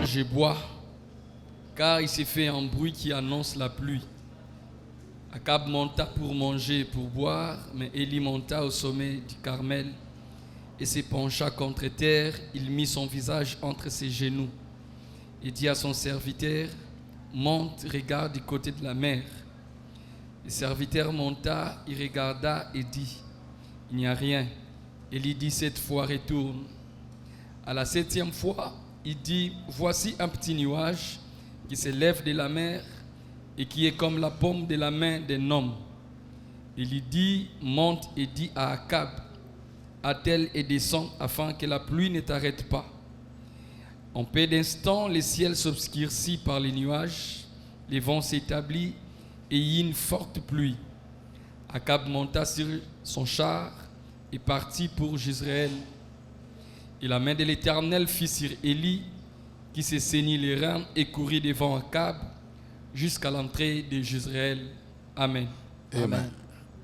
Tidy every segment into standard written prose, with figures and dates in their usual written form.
je bois, car il s'est fait un bruit qui annonce la pluie. Akab monta pour manger et pour boire, mais Élie monta au sommet du Carmel et se pencha contre terre. Il mit son visage entre ses genoux et dit à son serviteur, monte, regarde du côté de la mer. Le serviteur monta, il regarda et dit, il n'y a rien. Élie dit, cette fois retourne. À la 7e fois, il dit, voici un petit nuage qui se lève de la mer et qui est comme la paume de la main d'un homme. Il dit, monte et dit à Akab, attelle et descend afin que la pluie ne t'arrête pas. En peu d'instants, le ciel s'obscurcit par les nuages, les vents s'établissent et il y eut une forte pluie. Akab monta sur son char et partit pour Jezreel. Et la main de l'Éternel fut sur Élie, qui se saignit les reins et courut devant Akab jusqu'à l'entrée de Jezreel. Amen. Amen.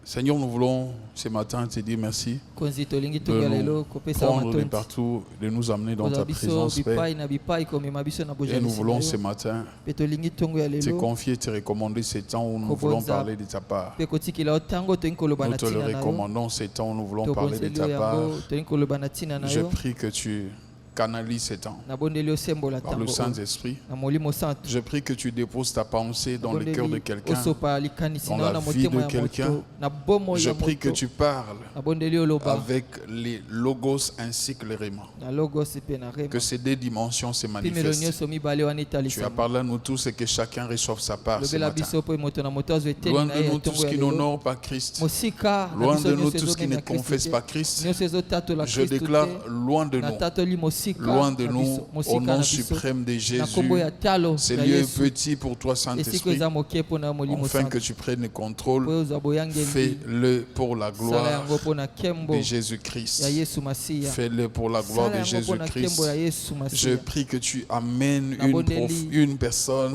Seigneur, nous voulons ce matin te dire merci de nous prendre de partout, de nous amener dans ta présence, Père. Et nous voulons ce matin te confier, te recommander ces temps où nous voulons parler de ta part. Nous te le recommandons ces temps où nous voulons parler de ta part. Je prie que tu canalise ces temps par le Saint-Esprit. Je prie que tu déposes ta pensée dans le cœur de quelqu'un, dans la vie de quelqu'un. Je prie que tu parles avec les logos ainsi que les réma. Que ces deux dimensions se manifestent. Tu as parlé à nous tous et que chacun reçoive sa part ce matin. Loin de nous tous qui n'honorent pas Christ. Loin de nous tous qui ne confessent pas Christ. Je déclare loin de nous. Loin de nous, au nom suprême de Jésus, ce lieu est petit pour toi, Saint-Esprit, afin que tu prennes le contrôle. Fais-le pour la gloire de Jésus-Christ. Fais-le pour la gloire de Jésus-Christ. Je prie que tu amènes une personne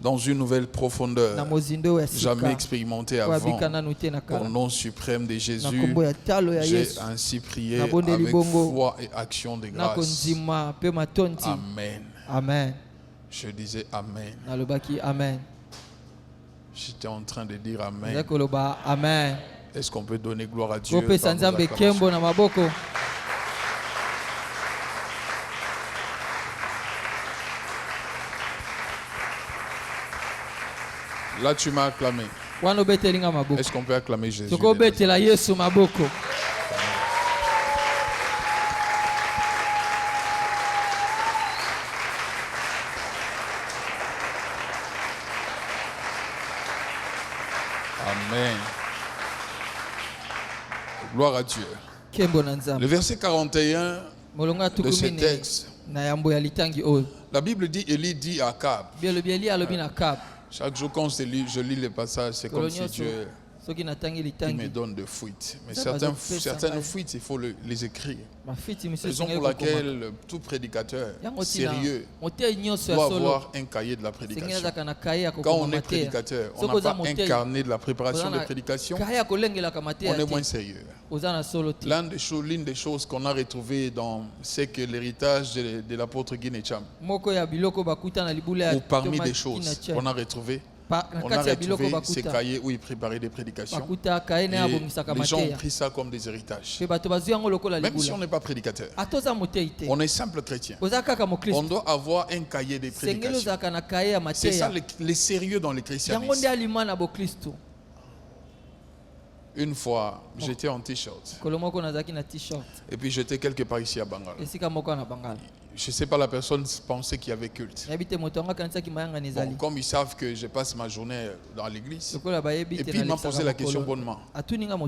dans une nouvelle profondeur, jamais expérimentée avant. Au nom suprême de Jésus, j'ai ainsi prié avec foi et action de grâce. Amen. Amen. Je disais Amen. Amen. J'étais en train de dire Amen. Amen. Est-ce qu'on peut donner gloire à Dieu par nos acclamations? Là, tu m'as acclamé. Est-ce qu'on peut acclamer Jésus? Amen. Gloire à Dieu. Le verset 41 de ce texte, la Bible dit, Élie dit à Akab. Chaque jour quand je lis le passage, c'est comme si Dieu me donne des fuites. Mais certaines fuites, il faut les écrire. Raison pour laquelle tout prédicateur sérieux doit avoir un cahier de la prédication. Quand on est prédicateur, on n'a pas un carnet de la préparation de prédication, on est moins sérieux. L'une des choses qu'on a retrouvées c'est que l'héritage de l'apôtre Guy Necham, ou parmi des choses qu'on a retrouvées, on a retrouvé ces cahiers où il préparait des prédications. Et les gens ont pris ça comme des héritages. Même si on n'est pas prédicateur, on est simple chrétien. On doit avoir un cahier de prédication. C'est ça le sérieux dans le christianisme. Une fois, j'étais en t-shirt. Et puis j'étais quelque part ici à Bangal. Je ne sais pas, la personne pensait qu'il y avait culte. Bon, comme ils savent que je passe ma journée dans l'église, et puis il m'a posé la question bonnement.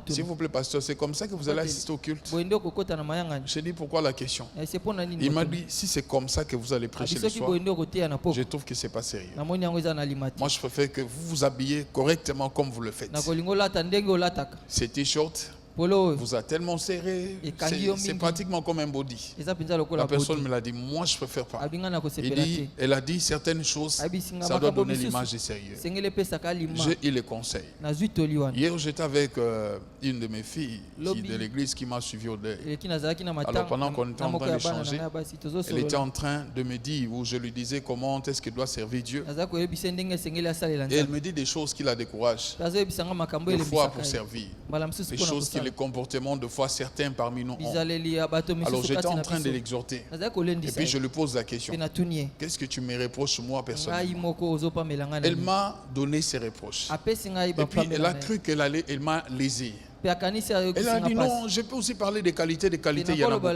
S'il vous plaît, pasteur, c'est comme ça que vous allez assister au culte? J'ai dit, pourquoi la question? Il m'a dit, si c'est comme ça que vous allez prêcher le soir, je trouve que ce n'est pas sérieux. Moi, je préfère que vous vous habillez correctement comme vous le faites. Ces t-shirts, vous a tellement serré. C'est pratiquement comme un body. La personne me l'a dit, moi je préfère pas. Elle a dit certaines choses, ça doit donner l'image du sérieux. Il les conseille. Hier j'étais avec une de mes filles de l'église qui m'a suivi au deuil. Alors pendant qu'on était en train d'échanger, elle était en train de me dire, où je lui disais comment est-ce qu'elle doit servir Dieu. Et elle me dit des choses qui la découragent. Des fois pour servir. Des choses qui les comportements de foi certains parmi nous ont. Alors j'étais en train de l'exhorter. Et puis je lui pose la question. Qu'est-ce que tu me reproches moi personnellement? Elle m'a donné ses reproches. Et puis elle a cru elle m'a lésé. Elle a dit non, je peux aussi parler des qualités, il y en a beaucoup.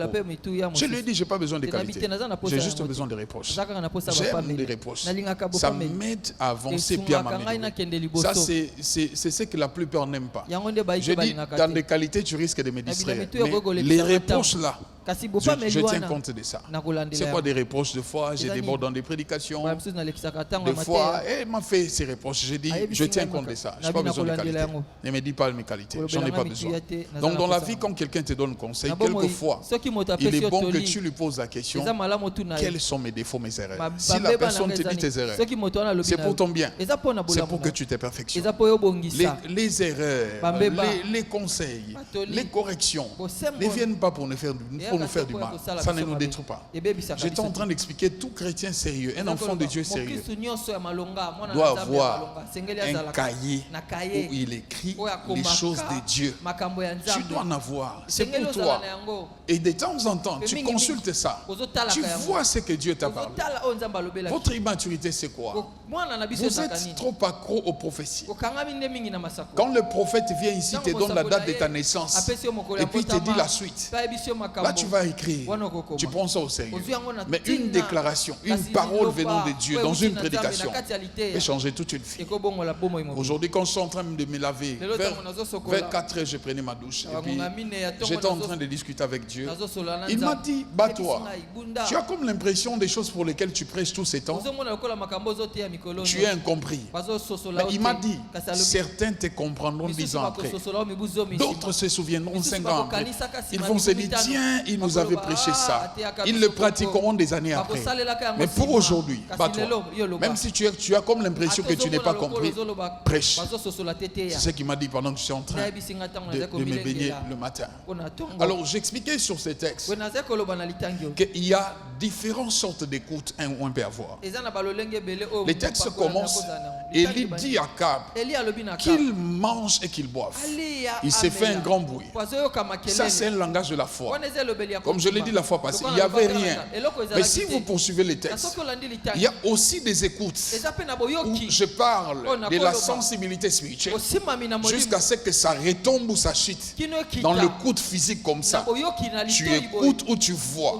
Je lui ai dit, je n'ai pas besoin de qualités, j'ai juste besoin de reproches. J'aime les reproches. Ça m'aide à avancer puis à m'améliorer. Ça, c'est ce que la plupart n'aiment pas. Je dis, dans des qualités, tu risques de me distraire. Mais les reproches là, je tiens compte de ça. C'est quoi des reproches? De fois, j'ai des bords dans des prédications. Des fois, elle m'a fait ces reproches. J'ai dit, je tiens compte de ça. Je n'ai pas besoin de qualités. Ne me dis pas mes qualités. J'en ai pas besoin. Donc dans la vie, quand quelqu'un te donne conseil, quelquefois, il est bon que tu lui poses la question, quels sont mes défauts, mes erreurs? Si la personne te dit tes erreurs, c'est pour ton bien. C'est pour que tu te perfectionnes. Les erreurs, les conseils, les corrections ne viennent pas pour nous faire du mal. Ça ne nous détruit pas. J'étais en train d'expliquer, tout chrétien sérieux, un enfant de Dieu sérieux, doit avoir un cahier où il écrit les choses de Dieu. Tu dois en avoir. C'est pour toi. Et de temps en temps, tu consultes ça. Tu vois ce que Dieu t'a parlé. Votre immaturité, c'est quoi? Vous êtes trop accro aux prophéties. Quand le prophète vient ici, te donne la date de ta naissance et puis te dit la suite. Là, tu vas écrire. Tu prends ça au sérieux. Mais une déclaration, une parole venant de Dieu dans une prédication peut changer toute une vie. Aujourd'hui, quand je suis en train de me laver, vers 4 heures, je prenais ma douche. Et puis, j'étais en train de discuter avec Dieu. Il m'a dit, bats-toi. Tu as comme l'impression des choses pour lesquelles tu prêches tout ces temps. Tu es incompris. Mais il m'a dit, certains te comprendront 10 ans après. D'autres se souviendront 5 ans après. Ils vont se dire, tiens, il nous avait prêché ça. Ils le pratiqueront des années après. Mais pour aujourd'hui, bats-toi. Même si tu as comme l'impression que tu n'es pas compris, prêche. C'est ce qu'il m'a dit pendant que je suis en train de me baigner le matin. Alors j'expliquais sur ces textes qu'il y a différentes sortes d'écoute on peut avoir. Les textes commencent, Élie dit à Akab qu'il mange et qu'il boive. Il s'est fait un grand bruit. Ça c'est un langage de la foi. Comme je l'ai dit la fois passée, il n'y avait rien. Mais si vous poursuivez les textes, il y a aussi des écoutes où je parle de la sensibilité spirituelle jusqu'à ce que ça retombe ou ça chute dans le coup physique comme ça. Tu écoutes ou tu vois.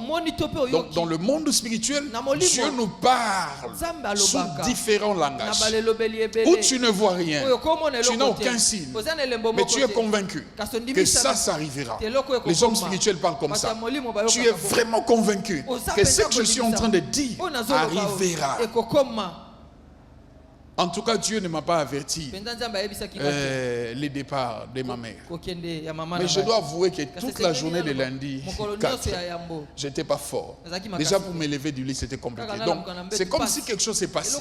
Donc dans le monde spirituel, Dieu nous parle sous différents langages. Où tu ne vois rien, tu n'as aucun signe, mais tu es convaincu que ça arrivera. Les hommes spirituels parlent comme ça. Tu es vraiment convaincu que ce que je suis en train de dire arrivera. En tout cas, Dieu ne m'a pas averti les départs de ma mère. Mais je dois avouer que toute la journée de lundi 4, je n'étais pas fort. Déjà pour me lever du lit, c'était compliqué. Donc, c'est comme si quelque chose s'est passé.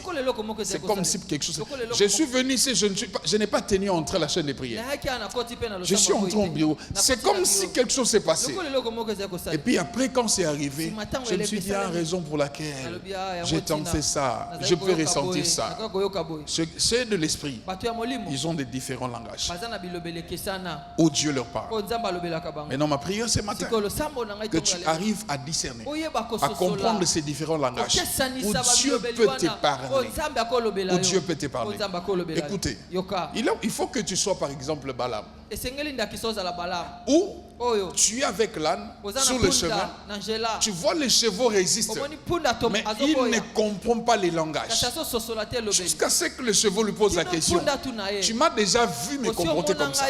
C'est comme si quelque chose... Je suis venu ici, je n'ai pas tenu entre la chaîne de prière. Je suis entré au bureau. C'est comme si quelque chose s'est passé. Et puis après, quand c'est arrivé, je me suis dit, la raison pour laquelle j'ai tenté ça, je peux ressentir ça. Ceux de l'esprit, ils ont des différents langages où Dieu leur parle. Maintenant, ma prière ce matin, que tu arrives à discerner, à comprendre ces différents langages où Dieu peut te parler. Où Dieu peut te parler. Écoutez, il faut que tu sois par exemple Balaam. Ou tu es avec l'âne sur le chemin, tu vois les chevaux résistent, mais il ne comprend pas les langages. Jusqu'à ce que le chevaux lui pose la question, tu m'as déjà vu me comporter comme ça.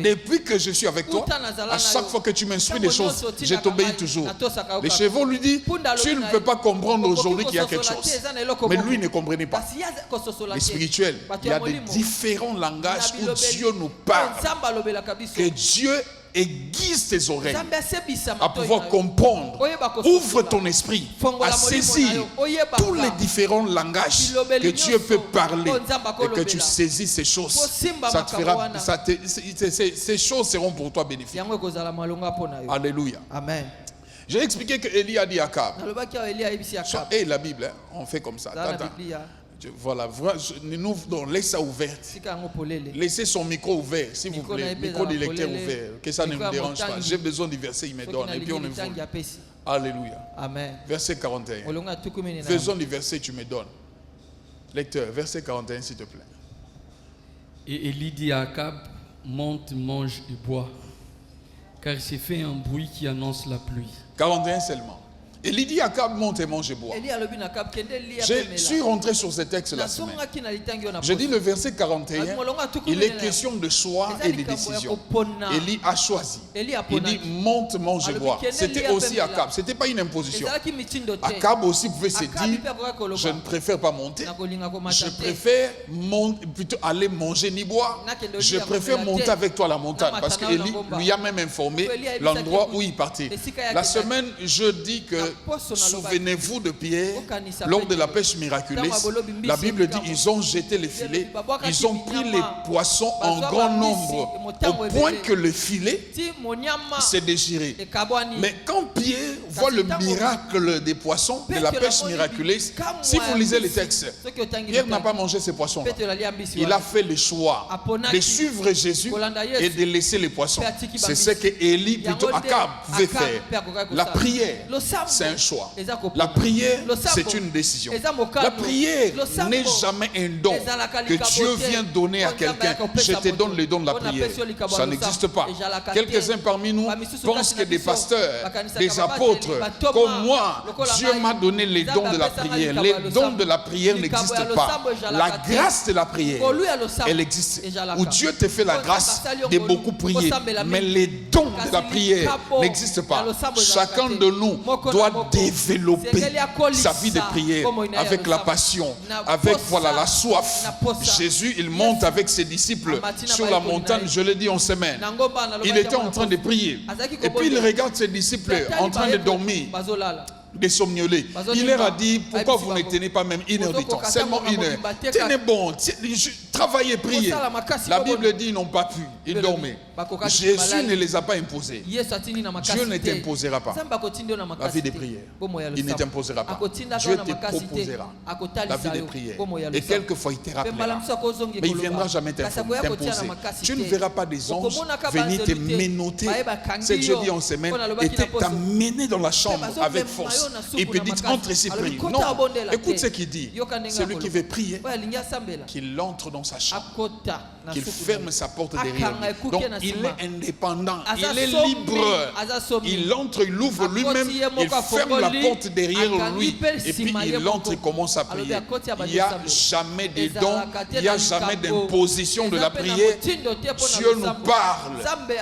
Depuis que je suis avec toi, à chaque fois que tu m'instruis des choses, je t'obéis toujours. Les chevaux lui disent, tu ne peux pas comprendre aujourd'hui qu'il y a quelque chose. Mais lui ne comprenait pas. Les spirituels, il y a des différents langages où Dieu nous parle. Que Dieu aiguise tes oreilles à pouvoir comprendre. Ouvre ton esprit à saisir tous les différents langages que Dieu peut parler et que tu saisis ces choses. Ça te fera, ces choses seront pour toi bénéfiques. Alléluia. Amen. J'ai expliqué que Élie a dit à Akab. Et la Bible, hein, on fait comme ça. Voilà, nous laissez ça ouvert. Laissez son micro ouvert, s'il vous plaît. Micro du lecteur ouvert. Que ça ne me dérange pas. J'ai besoin du verset, il me donne. Et puis on évolue. Alléluia. Amen. Verset 41. Faisons du verset, tu me donnes. Lecteur, verset 41, s'il te plaît. Et Élie dit à Akab, monte, mange et bois, car il s'est fait un bruit qui annonce la pluie. 41 seulement. Élie dit à Akab, monte et mange et bois. Je suis rentré sur ce texte la semaine. Je dis le verset 41, il est question de choix et de décision. Élie a choisi. Il dit monte, mange et bois. C'était aussi Akab, ce n'était pas une imposition. Akab aussi pouvait se dire, je ne préfère pas monter, je préfère plutôt aller manger ni boire. Je préfère monter avec toi à la montagne. Parce qu'Élie lui a même informé l'endroit où il partait. La semaine, je dis que souvenez-vous de Pierre lors de la pêche miraculeuse. La Bible dit ils ont jeté les filets, ils ont pris les poissons en grand nombre au point que le filet s'est déchiré. Mais quand Pierre voit le miracle des poissons, de la pêche miraculeuse, si vous lisez les textes, Pierre n'a pas mangé ces poissons. Il a fait le choix de suivre Jésus et de laisser les poissons. C'est ce que Élie, plutôt Akab, pouvait faire. La prière, c'est un choix. La prière, c'est une décision. La prière n'est jamais un don que Dieu vient donner à quelqu'un. Je te donne le don de la prière. Ça n'existe pas. Quelques-uns parmi nous pensent que des pasteurs, des apôtres, comme moi, Dieu m'a donné les dons de la prière. Les dons de la prière n'existent pas. La grâce de la prière, elle existe. Où Dieu te fait la grâce de beaucoup prier. Mais les dons de la prière n'existent pas. Chacun de nous doit développer sa vie de prière avec la passion, avec la soif. Jésus, il monte avec ses disciples sur la montagne, je l'ai dit en semaine. Il était en train de prier. Et puis il regarde ses disciples en train de dormir, de somnoler. Il leur a dit, pourquoi vous ne tenez pas même une heure de temps? Seulement une heure. Tenez bon, travaillez, priez. La Bible dit, ils n'ont pas pu, ils dormaient. Jésus ne les a pas imposés. Dieu ne t'imposera pas la vie de prière. Il ne t'imposera pas. Dieu te proposera la vie de prière. Et quelquefois il te rappellera. Mais il ne viendra jamais t'imposer. Tu ne verras pas des anges venir te menotter. Ce que j'ai dit en semaine était t'amener dans la chambre avec force. Et puis dit entre ici, prie. Non, écoute ce qu'il dit. Celui qui veut prier, qu'il entre dans sa chambre, qu'il ferme sa porte derrière lui. Donc il est indépendant, il est libre. Il entre, il ouvre lui-même, il ferme la porte derrière lui. Et puis il entre et commence à prier. Il n'y a jamais de dons, il n'y a jamais d'imposition de la prière. Dieu nous parle,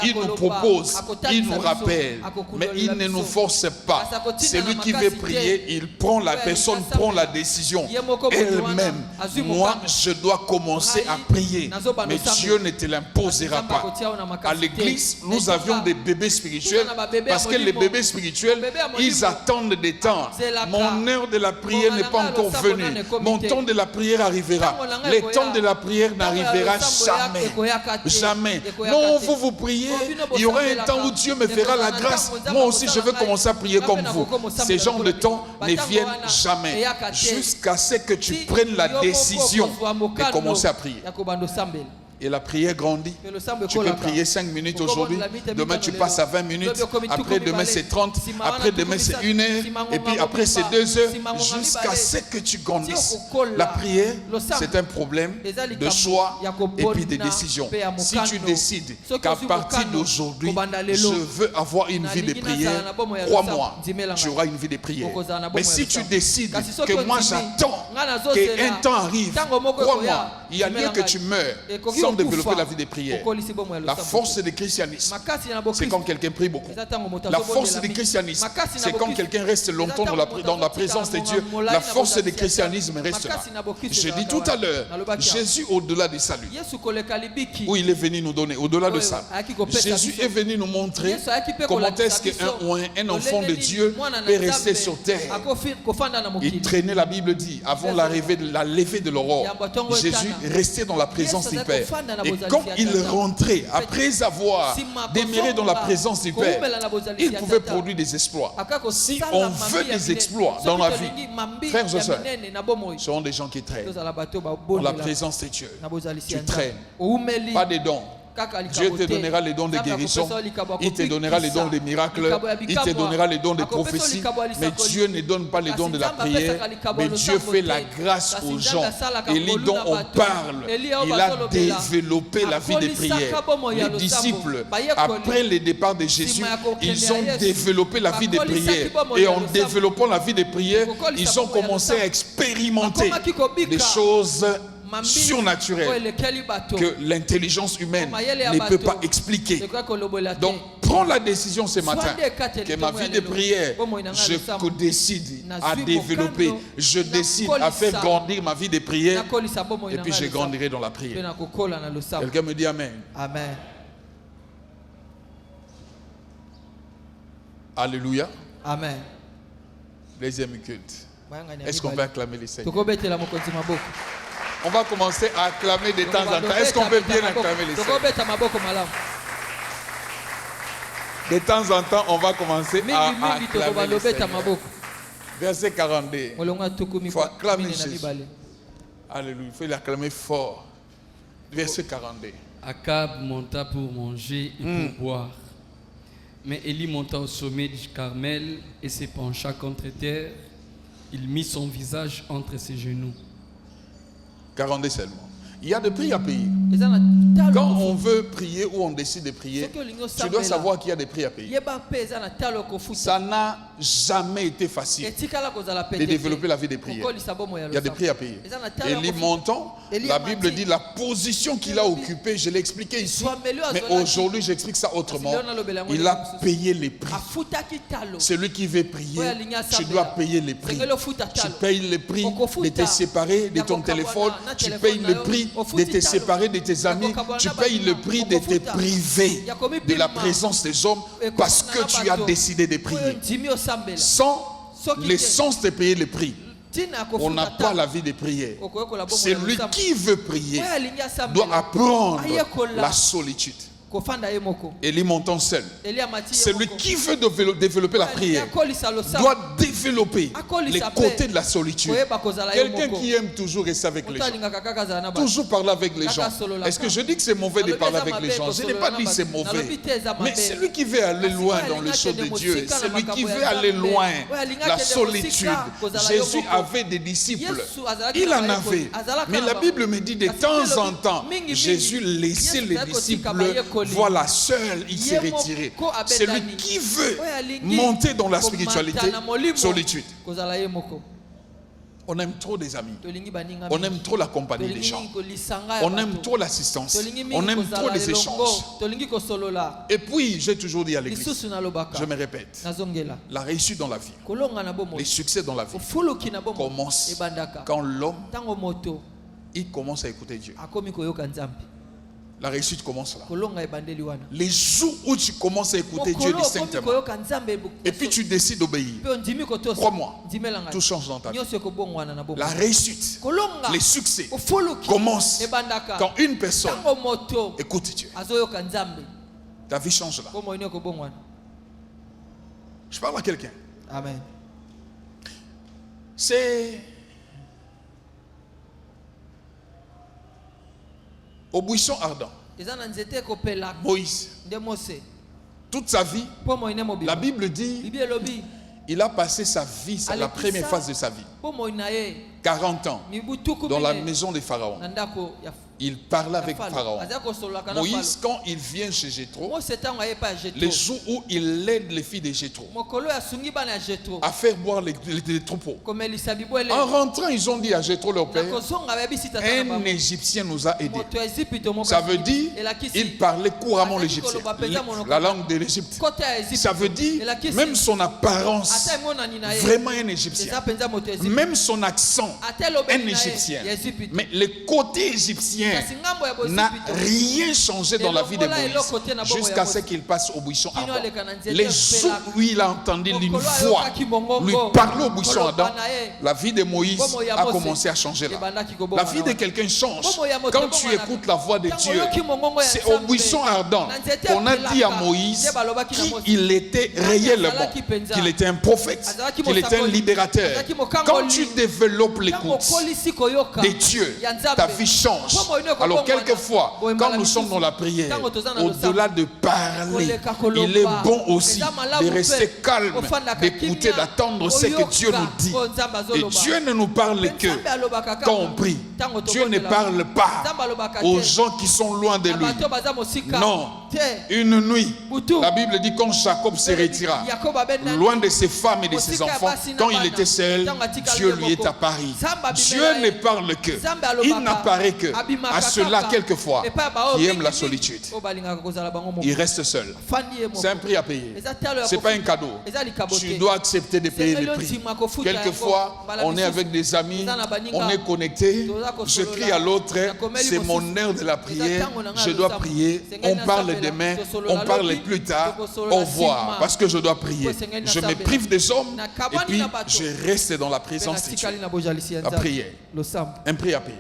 il nous propose, il nous rappelle, mais il ne nous force pas. Celui qui veut prier, il prend la personne, prend la décision elle-même. Moi, je dois commencer à prier, mais Dieu ne te l'imposera pas. À l'église, nous avions des bébés spirituels parce que les bébés spirituels, ils attendent des temps. Mon heure de la prière n'est pas encore venue. Mon temps de la prière arrivera. Le temps de la prière n'arrivera jamais. Jamais. Non, vous priez, il y aura un temps où Dieu me fera la grâce. Moi aussi, je veux commencer à prier comme vous. Ces genres de temps ne viennent jamais jusqu'à ce que tu prennes la décision de commencer à prier. Et la prière grandit. Tu peux prier 5 minutes aujourd'hui. Demain, tu passes à 20 minutes. Après, demain, c'est 30. Après, demain, c'est 1 heure. Et puis, après, c'est 2 heures. Jusqu'à ce que tu grandisses. La prière, c'est un problème de choix et puis de décision. Si tu décides qu'à partir d'aujourd'hui, je veux avoir une vie de prière, crois-moi, tu auras une vie de prière. Mais si tu décides que moi, j'attends qu'un temps arrive, crois-moi, il y a lieu que tu meurs sans développer la vie de prière. La force du christianisme, c'est quand quelqu'un prie beaucoup. La force du christianisme, c'est quand quelqu'un reste longtemps dans la présence de Dieu. La force du christianisme reste là. Je dis tout à l'heure, Jésus au-delà du salut, où il est venu nous donner, au-delà de ça, Jésus est venu nous montrer comment est-ce qu'un enfant de Dieu peut rester sur terre. Il traînait, la Bible dit, avant la levée de l'aurore. Jésus restait dans la présence du Père. Et quand il rentrait, après avoir demeuré dans la présence du Père, il pouvait produire des exploits. Si on veut des exploits dans la vie, frères et sœurs, ce sont des gens qui traînent dans la présence de Dieu. Tu traînes, pas des dons. Dieu te donnera les dons de guérison, il te donnera les dons des miracles, il te donnera les dons de prophétie, mais Dieu ne donne pas les dons de la prière, mais Dieu fait la grâce aux gens. Et les dons, on parle, il a développé la vie de prière. Les disciples, après le départ de Jésus, ils ont développé la vie de prière. Et en développant la vie de prière, ils ont commencé à expérimenter des choses surnaturel que l'intelligence humaine ne peut pas expliquer. Donc prends la décision ce matin que ma vie de prière, je décide à développer, je décide à faire grandir ma vie de prière, et puis je grandirai dans la prière. Quelqu'un me dit Amen. Amen. Alléluia. Amen. Deuxième culte. Est-ce qu'on peut acclamer les Seigneurs? On va commencer à acclamer de temps en temps. Est-ce qu'on peut bien acclamer les Seigneurs? De temps en temps, on va commencer à acclamer les Seigneurs. Verset 42. Il faut acclamer Jésus. Alléluia. Il faut l'acclamer fort. Verset 42. Akab monta pour manger et pour boire. Mais Élie monta au sommet du Carmel et se pencha contre terre. Il mit son visage entre ses genoux. 42 seulement. Il y a des prix à payer. Quand on veut prier ou on décide de prier, tu dois savoir qu'il y a des prix à payer. Ça n'a jamais été facile de développer la vie de prière. Il y a des prix à payer. Élie montant, la Bible dit la position qu'il a occupée, je l'ai expliqué ici, mais aujourd'hui j'explique ça autrement. Il a payé les prix. Celui qui veut prier, tu dois payer les prix. Tu payes le prix de te séparer de ton téléphone, tu payes le prix de te séparer de tes amis, tu payes le prix de te priver de la présence des hommes parce que tu as décidé de prier. Sans l'essence de payer le prix, on n'a pas la vie de prière. Celui qui veut prier doit apprendre la solitude. Élie montant seul. Celui qui veut développer la prière doit développer les côtés de la solitude. Quelqu'un qui aime toujours rester avec les gens, toujours parler avec les gens. Est-ce que je dis que c'est mauvais de parler avec les gens? Je n'ai pas dit que c'est mauvais. Mais celui qui veut aller loin dans le chose de Dieu, celui qui veut aller loin, la solitude. Jésus avait des disciples. Il en avait. Mais la Bible me dit de temps en temps, Jésus laissait les disciples. Voilà, seul, il s'est retiré. Celui qui veut monter dans la spiritualité, solitude. On aime trop des amis. On aime trop la compagnie des gens. On aime trop l'assistance. On aime trop les échanges. Et puis, j'ai toujours dit à l'église, je me répète, la réussite dans la vie, les succès dans la vie commencent quand l'homme il commence à écouter Dieu. La réussite commence là. Les jours où tu commences à écouter Dieu distinctement et puis tu décides d'obéir, crois-moi, tout change dans ta vie. La réussite, les succès commencent quand une personne écoute Dieu. Ta vie change là. Je parle à quelqu'un. Amen. Au buisson ardent. Moïse. Toute sa vie, la Bible dit, il a passé sa vie, la première phase de sa vie, 40 ans, dans la maison des pharaons. Il parlait avec Pharaon. Moïse, quand il vient chez Jéthro, les jours où il aide les filles de Jéthro à faire boire les troupeaux, en rentrant, ils ont dit à Jéthro, leur père, un Égyptien nous a aidés. Ça veut dire, il parlait couramment l'égyptien, la langue de l'Égypte. Ça veut dire, même son apparence, vraiment un Égyptien. Même son accent, un Égyptien. Mais le côté égyptien n'a rien changé dans la vie de Moïse jusqu'à ce qu'il passe au buisson ardent. Les jours où il a entendu une voix lui parler au buisson ardent, la vie de Moïse a commencé à changer là. La vie de quelqu'un change. Quand tu écoutes la voix de Dieu, c'est au buisson ardent qu'on a dit à Moïse qui il était réellement, qu'il était un prophète, qu'il était un libérateur. Quand tu développes l'écoute de Dieu, ta vie change. Alors quelquefois, quand nous sommes dans la prière, au-delà de parler, il est bon aussi de rester calme, d'écouter, d'attendre ce que Dieu nous dit. Et Dieu ne nous parle que quand on prie. Dieu ne parle pas aux gens qui sont loin de lui. Non. Une nuit, la Bible dit quand Jacob se retira, loin de ses femmes et de ses enfants, quand il était seul, Dieu lui est apparu. Dieu ne parle que, il n'apparaît que à ceux-là quelquefois qui aiment la solitude. Il reste seul. C'est un prix à payer. Ce n'est pas un cadeau. Tu dois accepter de payer le prix. Quelquefois, on est avec des amis, on est connecté. Je crie à l'autre, c'est mon heure de la prière, je dois prier. On parle demain, on parle plus tard, au revoir, parce que je dois prier. Je me prive des hommes et puis je reste dans la présence de Dieu. La prière, un prix à payer.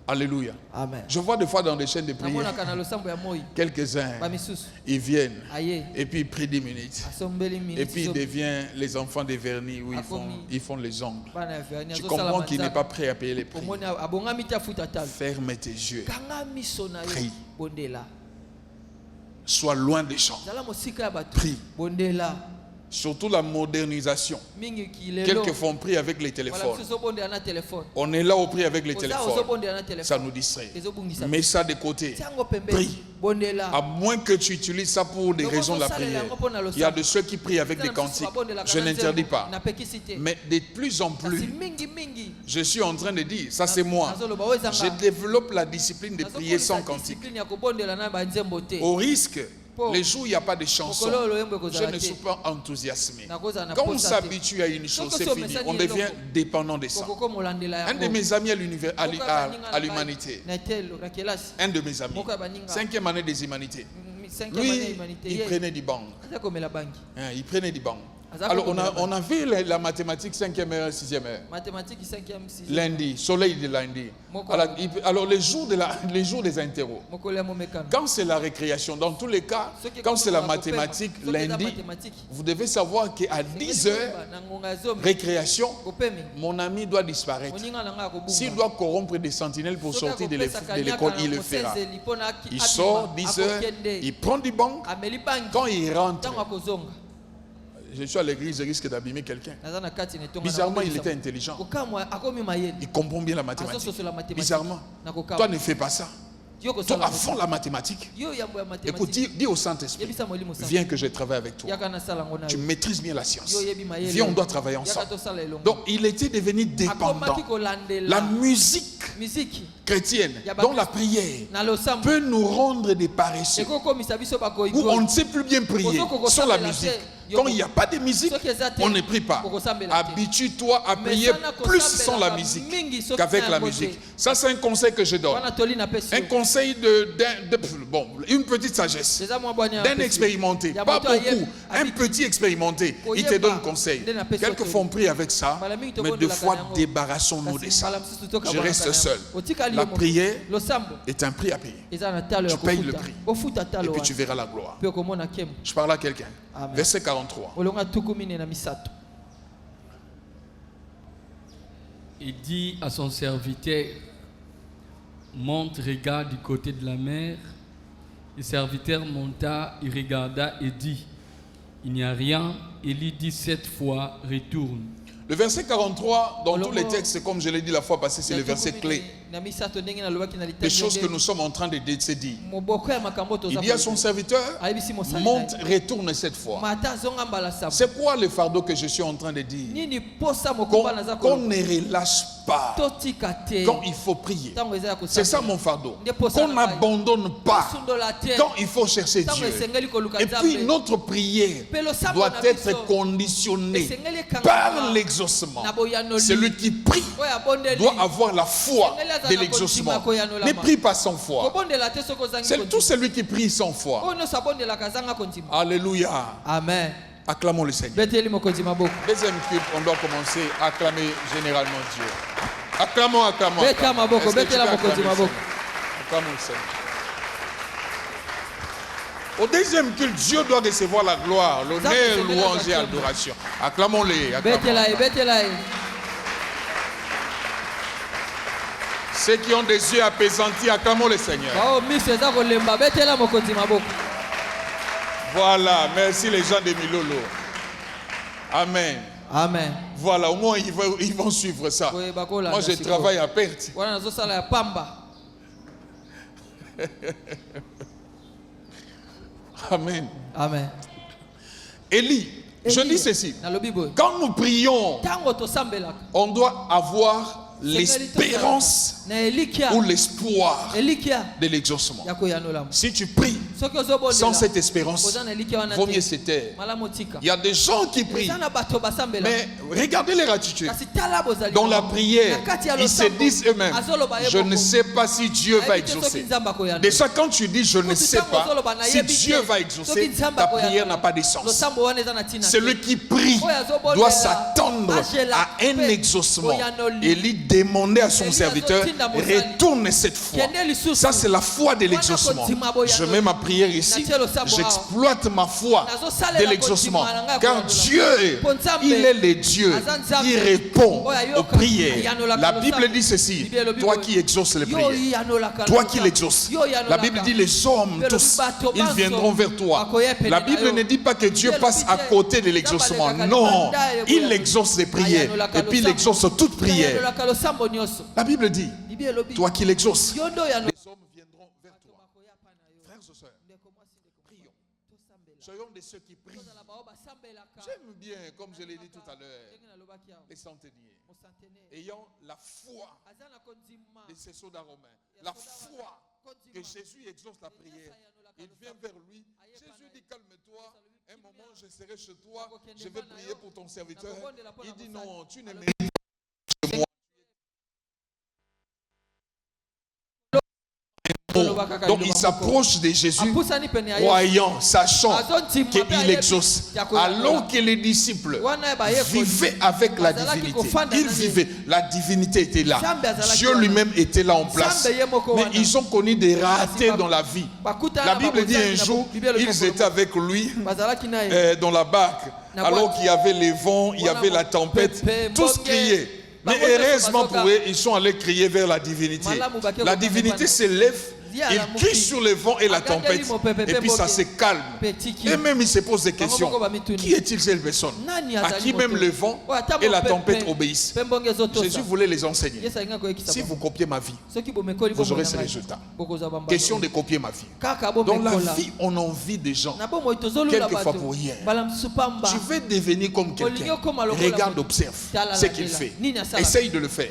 Alléluia. Amen. Je vois des fois dans des chaînes de prière, quelques-uns, ils viennent et puis ils prient 10 minutes. Et puis ils deviennent les enfants des vernis où ils font les ongles. Tu comprends qu'il n'est pas prêt à payer les prix. Ferme tes yeux. Prie. Sois loin des gens. Prie. Surtout la modernisation. Quelquefois on prie avec les téléphones. On est là au prix avec les téléphones. Ça nous distrait. Mets ça de côté. Prie. À moins que tu utilises ça pour des raisons de la prière. Il y a de ceux qui prient avec des cantiques. Je n'interdis pas. Mais de plus en plus, je suis en train de dire, ça c'est moi. Je développe la discipline de prier sans cantique. Au risque, les jours où il n'y a pas de chanson, je ne suis pas enthousiasmé. Quand on s'habitue à une chose, c'est fini. On devient dépendant de ça. Un de mes amis à l'humanité, un de mes amis, 5e année des humanités, lui, il prenait du bang. Il prenait du bang. Alors on a vu la mathématique 5e heure, 6e heure. Lundi, soleil de lundi. Alors les jours des interros. Quand c'est la récréation, dans tous les cas, quand c'est la mathématique lundi, vous devez savoir qu'à 10 heures, récréation, mon ami doit disparaître. S'il doit corrompre des sentinelles pour sortir de l'école, il le fera. Il sort 10 heures, il prend du banc. Quand il rentre, je suis à l'église, je risque d'abîmer quelqu'un. Bizarrement, il était intelligent. Il comprend bien la mathématique. Bizarrement. Toi, ne fais pas ça. Toi, à fond la mathématique. Écoute, dis au Saint-Esprit, viens que je travaille avec toi. Tu maîtrises bien la science. Viens, on doit travailler ensemble. Donc, il était devenu dépendant. La musique chrétienne, dont la prière peut nous rendre des paresseux. Où on ne sait plus bien prier sans la musique. Quand il n'y a pas de musique, on ne prie pas. Habitue-toi à prier plus sans la musique qu'avec la musique. Ça, c'est un conseil que je donne. Un conseil une petite sagesse. D'un expérimenté. Pas beaucoup. Un petit expérimenté. Il te donne conseil. Quelquefois, on prie avec ça. Mais deux fois, débarrassons-nous de ça. Je reste seul. La prière est un prix à payer. Tu payes le prix. Et puis tu verras la gloire. Je parle à quelqu'un. Verset 43. Il dit à son serviteur, monte, regarde du côté de la mer. Le serviteur monta, il regarda et dit, il n'y a rien. Élie dit 7 fois, retourne. Le verset 43, dans tous les textes, comme je l'ai dit la fois passée, c'est le verset clé. Les choses que nous sommes en train de se dire. Il dit à son serviteur, monte, retourne 7 fois. C'est quoi le fardeau que je suis en train de dire? Qu'on ne relâche pas quand il faut prier. C'est ça mon fardeau. Qu'on n'abandonne pas quand il faut chercher Dieu. Et puis notre prière doit être conditionnée par l'exaucement. Celui qui prie doit avoir la foi de l'exaucement. Ne prie pas sans foi. C'est tout celui qui prie sans foi. Alléluia. Amen. Acclamons le Seigneur. Deuxième culte, on doit commencer à acclamer généralement Dieu. Acclamons, acclamons. Acclamons le Seigneur. Au deuxième culte, Dieu doit recevoir la gloire, l'honneur, louange et adoration. Acclamons-les. Ceux qui ont des yeux apaisantis, acclamons le Seigneur. Voilà, merci les gens de Milolo. Amen. Amen. Voilà, au moins ils vont suivre ça. Moi je travaille à perte. Amen. Amen. Élie, je dis ceci. Quand nous prions, on doit avoir l'espérance ou l'espoir de l'exaucement. Si tu pries sans cette espérance, vaut mieux se taire. Il y a des gens qui prient, mais regardez leur attitude. Dans la prière, ils se disent eux-mêmes, je ne sais pas si Dieu va exaucer. Déjà quand tu dis je ne sais pas si Dieu va exaucer, ta prière n'a pas de sens. Celui qui prie doit s'attendre à un exaucement. Élie demandait à son serviteur, retourne cette fois. Ça c'est la foi de l'exaucement. Je mets ma prière ici, j'exploite ma foi de l'exaucement. Car Dieu, il est le Dieu qui répond aux prières. La Bible dit ceci, toi qui exauces les prières, toi qui l'exauces. La Bible dit les hommes tous, ils viendront vers toi. La Bible ne dit pas que Dieu passe à côté de l'exaucement. Non, il exauce les prières et puis il exauce toute prière. La Bible dit, toi qui l'exauces, les hommes viendront vers toi. Frères et sœurs, prions. Soyons de ceux qui prient. J'aime bien, comme je l'ai dit tout à l'heure, les centeniers. Ayant la foi de ces soldats romains, la foi que Jésus exauce la prière. Il vient vers lui. Jésus dit, calme-toi. Un moment, je serai chez toi. Je vais prier pour ton serviteur. Il dit, non, tu ne mérites pas de moi. Donc il s'approche de Jésus, croyant, sachant qu'il exauce. Alors que les disciples vivaient avec la divinité. Ils vivaient, la divinité était là. Dieu lui-même était là en place. Mais ils ont connu des ratés dans la vie. La Bible dit un jour, ils étaient avec lui dans la barque. Alors qu'il y avait les vents, il y avait la tempête, tous criaient. Mais heureusement pour eux, ils sont allés crier vers la divinité. La divinité s'élève, il crie sur le vent et la tempête, et puis ça se calme. Et même il se pose des questions. Qui est-il cette personne à qui même le vent et la tempête obéissent? Jésus voulait les enseigner. Si vous copiez ma vie, vous aurez ces résultats. Question de copier ma vie. Dans la vie, on envie des gens, quelquefois pour rien. Tu veux devenir comme quelqu'un. Regarde, observe ce qu'il fait. Essaye de le faire.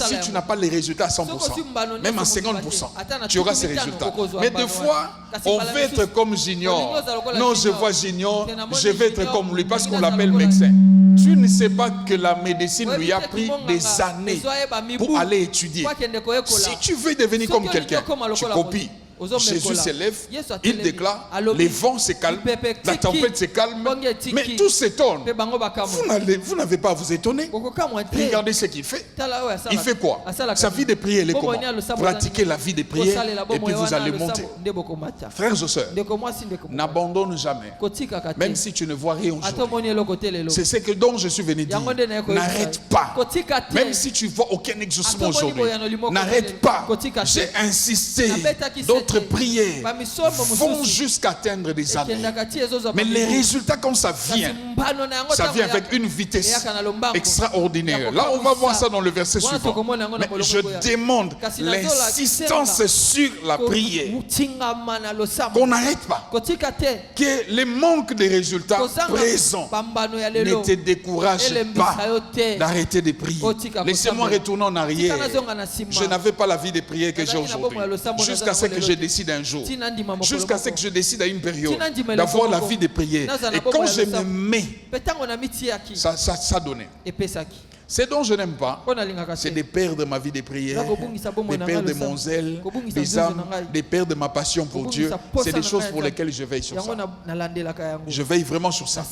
Si tu n'as pas les résultats à 100%, même à 50%, tu auras ces résultats. Mais des fois, on veut être comme Junior. Non, je vois Junior, je vais être comme lui parce qu'on l'appelle médecin. Tu ne sais pas que la médecine lui a pris des années pour aller étudier. Si tu veux devenir comme quelqu'un, tu copies. Jésus s'élève, il déclare, les vents se calment, la tempête se calme, mais tous s'étonnent. Vous n'avez pas à vous étonner. Regardez ce qu'il fait. Il fait quoi? Sa vie de prière, elle est comment? Pratiquez la vie de prière et puis vous allez monter. Frères et sœurs, n'abandonne jamais. Même si tu ne vois rien aujourd'hui. C'est ce que dont je suis venu dire. N'arrête pas. Même si tu ne vois aucun exaucement aujourd'hui. N'arrête pas. J'ai insisté. D'autres prières vont jusqu'à atteindre des années. Mais les résultats, quand ça vient avec une vitesse extraordinaire. Là, on va voir ça dans le verset suivant. Mais je demande l'insistance sur la prière. Qu'on n'arrête pas. Que les manques de résultats présents ne te découragent pas d'arrêter de prier. Laissez-moi retourner en arrière. Je n'avais pas la vie de prière que j'ai aujourd'hui. Jusqu'à ce que je décide un jour. Jusqu'à ce que je décide à une période d'avoir la vie de prière. Et quand je me mets, ça donnait. Ce dont je n'aime pas, c'est de perdre ma vie de prière, de perdre mon zèle, des âmes, de perdre ma passion pour Dieu. C'est des choses pour lesquelles je veille sur ça. Je veille vraiment sur ça.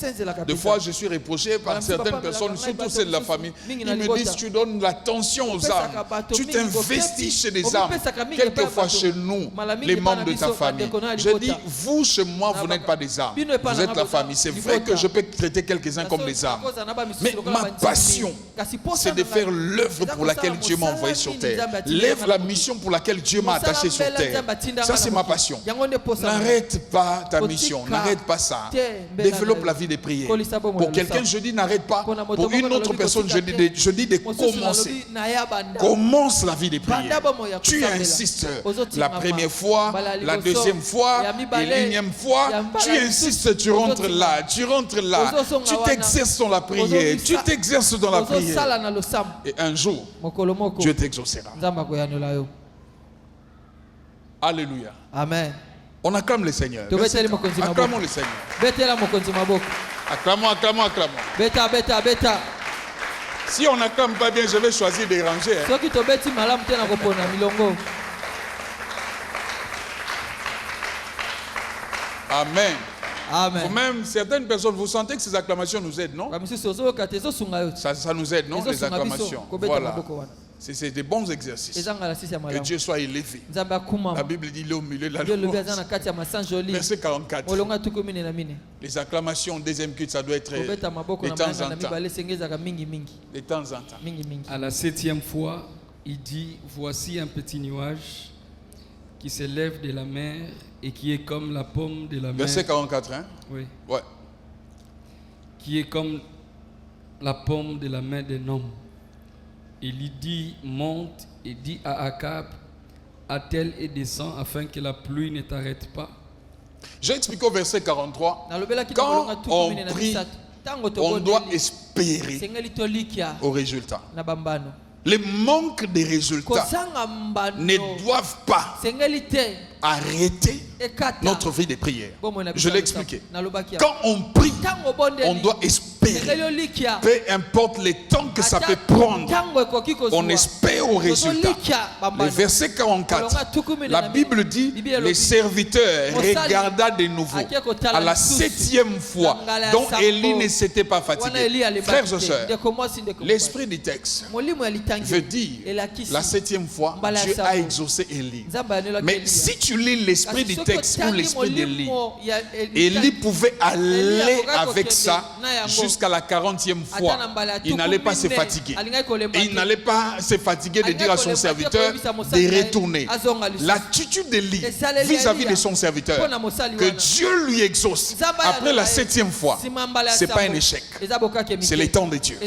Des fois, je suis reproché par certaines personnes, surtout celles de la famille. Ils me disent, tu donnes l'attention aux âmes. Tu t'investis chez les âmes. Quelquefois chez nous, les membres de ta famille. Je dis, vous, chez moi, vous n'êtes pas des âmes. Vous êtes la famille. C'est vrai que je peux traiter quelques-uns comme des âmes. Mais ma passion, c'est de faire l'œuvre pour laquelle Dieu m'a envoyé sur terre. L'œuvre, la mission pour laquelle Dieu m'a attaché sur terre. Ça, c'est ma passion. N'arrête pas ta mission. N'arrête pas ça. Développe la vie de prière. Pour quelqu'un, je dis n'arrête pas. Pour une autre personne, je dis de commencer. Commence la vie de prière. Tu insistes la première fois, la deuxième fois, et l'énième fois. Tu insistes, tu rentres là. Tu rentres là. Tu t'exerces dans la prière. Tu t'exerces dans la prière. Et un jour, Dieu t'exaucera. Alléluia. Amen. On acclame le Seigneur. Acclamons le Seigneur. Acclamons, acclamons, acclamons. Si on n'acclame pas bien, je vais choisir de ranger. Amen. Amen. Vous-même, certaines personnes, vous sentez que ces acclamations nous aident, non? Ça nous aide, non? Les acclamations. Voilà. C'est des bons exercices. Que Dieu soit élevé. La Bible dit, il est au milieu de la louange. Verset 44. Les acclamations en deuxième culte, ça doit être de temps en temps. De temps en temps. À la 7e fois, il dit, voici un petit nuage qui s'élève de la mer et qui est comme la paume de la mer. Verset 44, hein? Oui. Ouais. Qui est comme la paume de la main d'un homme. Il lui dit, monte et dit à Akab, attelle et descend afin que la pluie ne t'arrête pas. J'ai expliqué au verset 43, quand on prie, on doit espérer au résultat. Les manques de résultats ne doivent pas arrêter notre vie de prière. Je l'ai expliqué. Quand on prie, on doit espérer. Peu importe le temps que ça peut prendre, on espère au résultat. Le verset 44, la Bible dit, les serviteurs regarda de nouveau à la 7e fois, dont Élie ne s'était pas fatigué. Frères et sœurs, l'esprit du texte veut dire, la 7e fois, Dieu a exaucé Élie. Mais si tu lis l'esprit du texte ou l'esprit d'Élie, Élie pouvait aller avec ça jusqu'à la 40e fois. Il n'allait pas se fatiguer. Et il n'allait pas se fatiguer de dire à son serviteur de retourner. L'attitude d'Élie vis-à-vis de son serviteur, que Dieu lui exauce après la 7e fois, ce n'est pas un échec. C'est le temps de Dieu.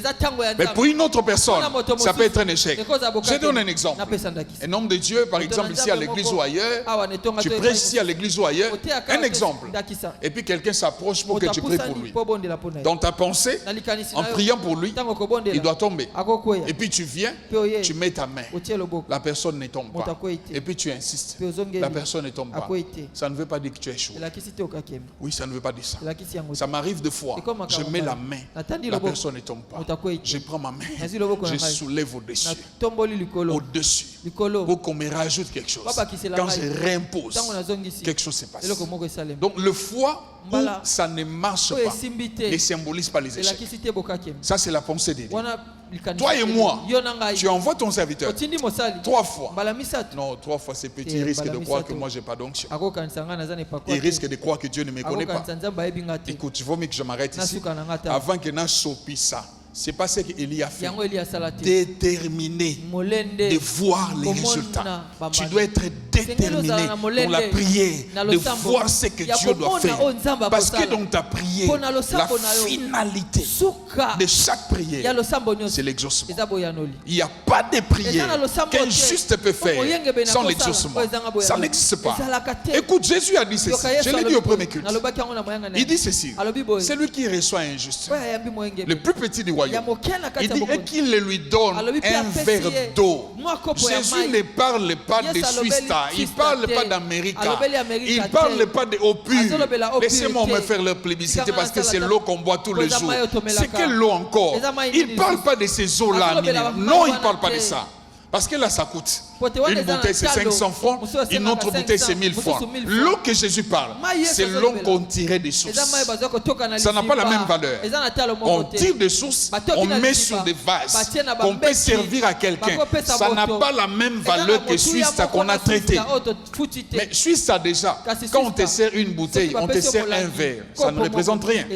Mais pour une autre personne, ça peut être un échec. Je donne un exemple. Un homme de Dieu, par exemple ici à l'église ou ailleurs, tu prêches ici à l'église ou ailleurs, un exemple. Et puis quelqu'un s'approche pour que tu pries pour lui. Dans ta pensée, en priant pour lui, il doit tomber. Et puis tu viens, tu mets ta main. La personne ne tombe pas. Et puis tu insistes. La personne ne tombe pas. Ça ne veut pas dire que tu es échoué. Oui, ça ne veut pas dire ça. Ça m'arrive de fois. Je mets la main. La personne ne tombe pas. Je prends ma main. Je soulève au-dessus. Au-dessus. Pour qu'on me rajoute quelque chose. Quand je impose, quelque chose se passe. Donc le foie, où ça ne marche pas, ne symbolise pas les échecs. Ça, c'est la pensée des dieux. Toi et moi, tu envoies ton serviteur 3 fois. Non, 3 fois, c'est petit. Il risque de croire que moi, je n'ai pas d'onction. Il risque de croire que Dieu ne me connaît pas. Écoute, il vaut mieux que je m'arrête ici. Avant que je sois ça. C'est pas ce qu'Élie a fait. Déterminé de voir les résultats. Tu dois être déterminé dans la prière, de voir ce que Dieu doit faire. Parce que dans ta prière, la finalité de chaque prière, c'est l'exaucement. Il n'y a pas de prière qu'un juste peut faire sans l'exaucement. Ça n'existe pas. Écoute, Jésus a dit ceci. Je l'ai dit au premier culte. Il dit ceci. C'est lui qui reçoit un juste. Le plus petit du royaume. Il dit et qu'il lui donne un verre d'eau. Jésus ne parle pas de Suisse, il ne parle pas d'Amérique, il ne parle pas d'eau pure. Laissez-moi me faire leur publicité parce que c'est l'eau qu'on boit tous les jours. C'est quelle eau encore? Il ne parle pas de ces eaux-là. Non, il ne parle pas de ça. Parce que là, ça coûte. Une bouteille, c'est 500 francs. Une autre bouteille, c'est 1000 francs. L'eau que Jésus parle, c'est l'eau qu'on tirait des sources. Ça n'a pas la même valeur. On tire des sources, on met sur des vases, qu'on peut servir à quelqu'un. Ça n'a pas la même valeur que Suisse qu'on a traité. Mais Suisse, ça déjà, quand on te sert une bouteille, on te sert un verre. Ça ne représente rien.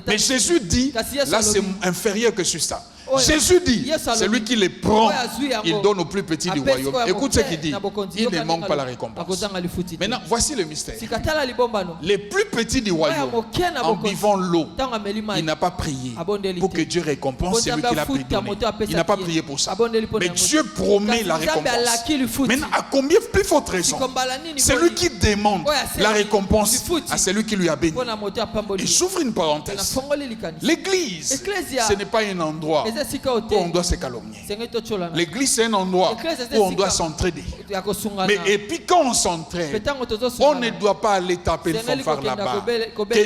Mais Jésus dit, là, c'est inférieur que Suisse. Jésus dit, c'est lui qui les prend, il donne au plus petit du royaume. Écoute ce qu'il dit, il ne manque pas la récompense. Maintenant, voici le mystère. Les plus petits du royaume, en buvant l'eau, il n'a pas prié pour que Dieu récompense celui qui l'a pris donné. Il n'a pas prié pour ça. Mais Dieu promet la récompense. Maintenant, à combien plus forte raison, c'est lui qui demande la récompense à celui qui lui a béni. Et j'ouvre une parenthèse. L'église, ce n'est pas un endroit où on doit se calomnier. L'église, c'est un endroit où on doit s'entraider. Mais et puis quand on s'entraide, on ne doit pas aller taper le fanfare là-bas.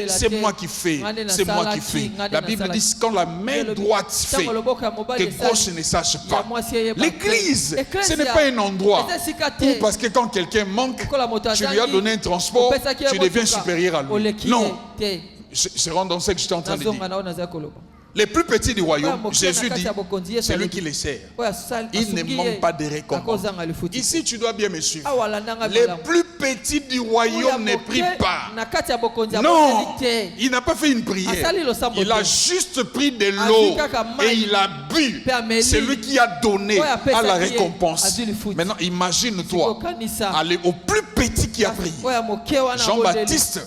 C'est moi qui fais, c'est moi qui fais. La Bible dit quand la main droite fait, que gauche ne sache pas. L'église, ce n'est pas un endroit où parce que quand quelqu'un manque, tu lui as donné un transport, tu deviens supérieur à lui. Non, je rentre dans ce que je suis en train de dire. Les plus petits du royaume, Jésus dit, c'est lui qui les sert. Il ne manque pas de récompense. Ici, tu dois bien me suivre. Les plus petits du royaume ne prient pas. Non, il n'a pas fait une prière. Il a juste pris de l'eau et il a bu. C'est lui qui a donné à la récompense. Maintenant, imagine-toi aller au plus petit qui a prié. Jean-Baptiste,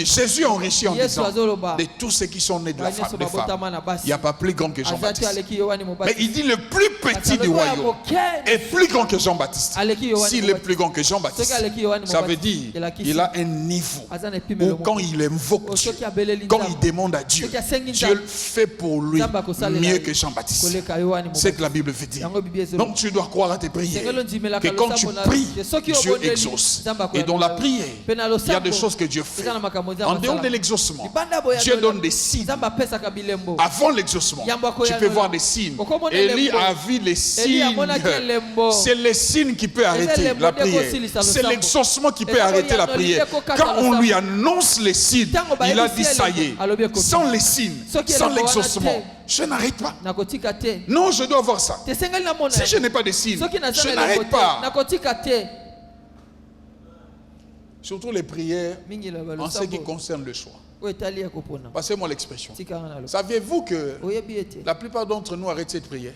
Jésus enrichit en disant de tous ceux qui sont nés de la femme. Il n'y a pas plus grand que Jean-Baptiste. Mais il dit le plus petit du royaume est plus grand que Jean-Baptiste. S'il est plus grand que Jean-Baptiste, ça veut dire qu'il a un niveau où quand il invoque Dieu, quand il demande à Dieu, Dieu fait pour lui mieux que Jean-Baptiste. C'est que la Bible veut dire. Donc tu dois croire à tes prières. Que quand tu pries, Dieu exauce. Et dans la prière, il y a des choses que Dieu fait. En dehors de l'exaucement, Dieu donne des signes. Avant l'exaucement, tu peux voir des signes. Élie a vu les signes. C'est les signes qui peuvent arrêter la prière. C'est l'exaucement qui peut arrêter la prière. Quand on lui annonce les signes, il a dit ça y est. Sans les signes, sans l'exaucement, je n'arrête pas. Non, je dois voir ça. Si je n'ai pas de signes, je n'arrête pas. Surtout les prières en ce qui concerne le choix. Passez-moi l'expression. Saviez-vous que la plupart d'entre nous arrêtent cette prière?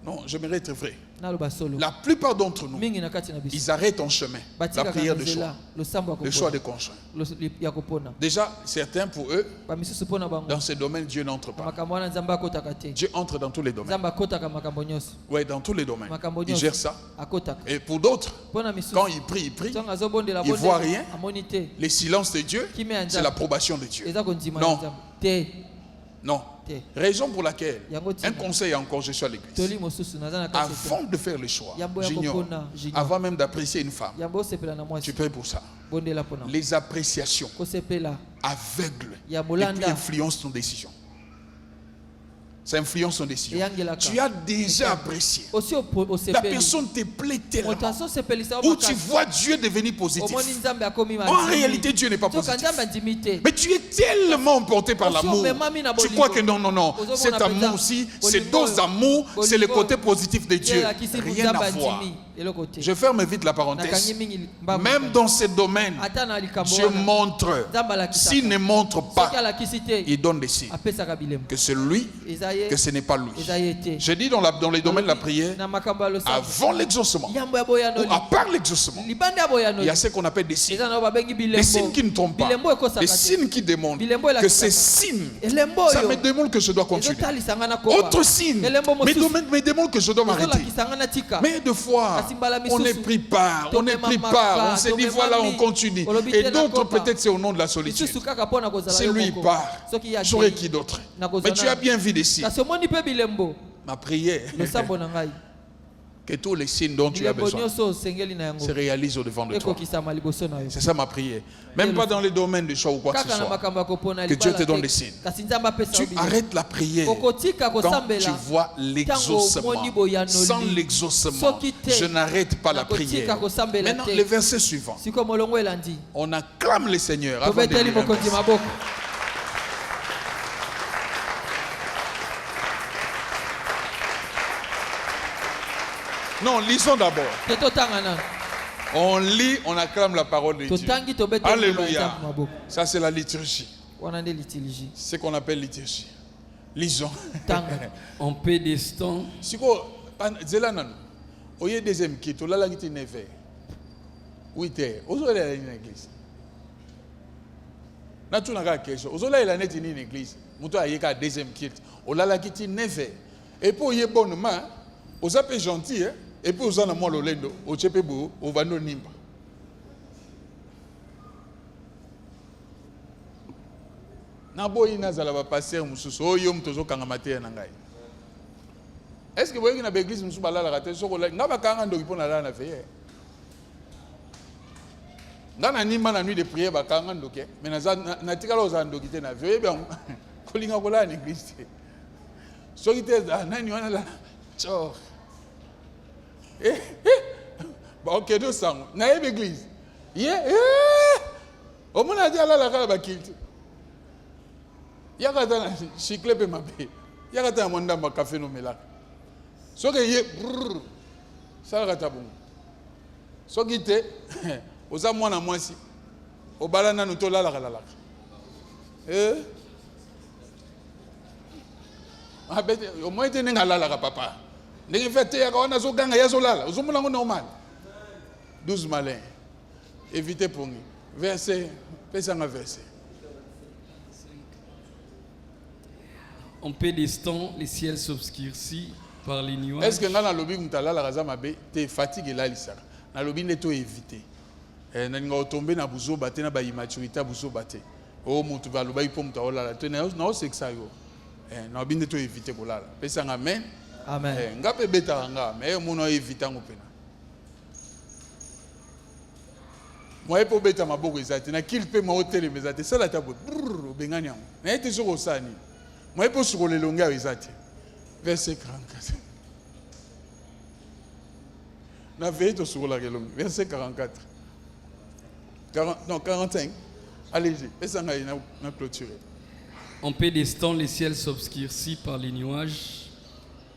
Non, j'aimerais être vrai. La plupart d'entre nous, ils arrêtent en chemin la prière de choix. Le choix de conjoint. Déjà, certains pour eux, dans ce domaine, Dieu n'entre pas. Dieu entre dans tous les domaines. Oui, dans tous les domaines. Il gère ça. Et pour d'autres, quand ils prient, ils ne voient rien. Le silence de Dieu, c'est l'approbation de Dieu. Non. Non. Raison pour laquelle, un conseil encore, je suis à l'église. Avant de faire le choix, j'ignore, avant même d'apprécier une femme, tu payes pour ça. Les appréciations aveugles et puis influencent ton décision. Ça influence son décision. Tu as déjà apprécié. La personne te plaît tellement. Où tu vois Dieu devenir positif. En réalité, Dieu n'est pas positif. Mais tu es tellement emporté par l'amour. Tu crois que non. Cet amour aussi, ces deux amours, c'est le côté positif de Dieu. Rien à voir. Je ferme vite la parenthèse. Même dans ces domaines, Dieu montre. S'il ne montre pas, il donne des signes. Que c'est lui, que ce n'est pas lui. Je dis dans les domaines de la prière, avant l'exaucement, ou à part l'exaucement, il y a ce qu'on appelle des signes. Des signes qui ne trompent pas. Des signes qui démontrent que ces signes, ça me démontre que je dois continuer. Autre signe, me démontre que je dois m'arrêter. Mais de fois, on n'est pris part, on se dit voilà, on continue. Et d'autres, peut-être c'est au nom de la solitude. C'est lui, il part. J'aurais qui d'autre? Mais tu as bien vu des signes. Ma prière, que tous les signes dont tu as besoin se réalisent au devant de toi. C'est ça ma prière. Même pas dans les domaines de choix ou quoi que ce soit. Que Dieu te donne des signes. Tu arrêtes la prière quand tu vois l'exaucement. Sans l'exaucement, je n'arrête pas la prière. Maintenant, le verset suivant. On acclame le Seigneur. Avant de lire. Non, lisons d'abord. On lit, on acclame la parole de Dieu. Alléluia. Ça, c'est la liturgie. C'est ce qu'on appelle liturgie. Lisons. En paix d'instant. Si vous avez deuxième kit, vous avez 9h. 8h. Vous avez allé à l'église. Vous avez allé à l'église. Vous avez allé à deuxième kit. Vous avez allé à 9h. Et pour y bon main, vous avez gentil. Et puis vous avez moi le lendo, au Tchepebo, au Vano Nimba. Naboyi nazala ba passer mususu oyo mtozo kanga maté na ngai. Est-ce que vous voyez que na l'église mususu balala raté soko la ngaba kanga ndoki pona la na feye. Ngana nimba na nuit de prière ba kanga ndoki, mais na tikala oza ndoki te na veye bien kolinga kola na église. Soki te nani wana la cho. Ok, deux sangs. Naïe l'église. Au moins, on a dit à la cala bakilti. Yagata chicle pe mabé. Yagata monda ma café no melak. So que yé ça gata bon. So gité oza mwana mwasi. O balana no to la la. Abete au moins te ngala la papa. N'est-ce pas normal. 12 malins. Évitez pour nous. Verset. Verset. En paix d'instant, les ciels s'obscurcissent par les nuages. Est-ce que dans le lobby, tu es fatigué là, dans le lobby, tu es évité. Tu es tombé dans le bouzo, tu es immaturité, tu es oh, tu vas le bail pour tu es non, c'est que ça. Tu es évité pour là. Amen. Amen. Ngape beta nga mais muno evita ngopena. Moi pour beta maboko ezati na kilpe ma hotel mezati sala tabo bengani yango. Na ete soko sani. Moi pour sur le longa ezati. Verset 44. Na veille sur la longa. Verset 44. 45. Allez-y. Esa nga na clôturer. En paix d'instant, les ciels s'obscurcissent par les nuages.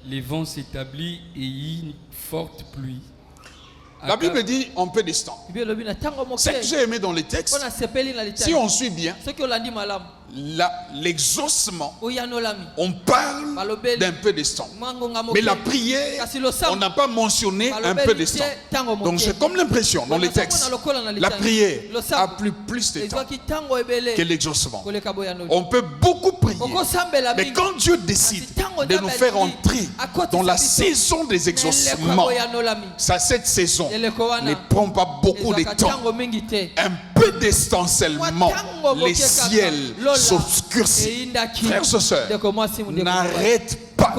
Les vents s'établissent et une forte pluie. La Bible dit en peu d'instant. Ce que j'ai aimé dans les textes, si on suit bien, l'exaucement, on parle d'un peu d'instant. Mais la prière, on n'a pas mentionné un peu d'instant. Donc j'ai comme l'impression dans les textes, la prière a plus de temps que l'exaucement. On peut beaucoup prier, mais quand Dieu décide de nous faire entrer dans la saison des exaucements, cette saison ne prend pas beaucoup de temps. Un peu d'instant seulement, les ciels s'obscurcissent. Frères et sœurs, n'arrête pas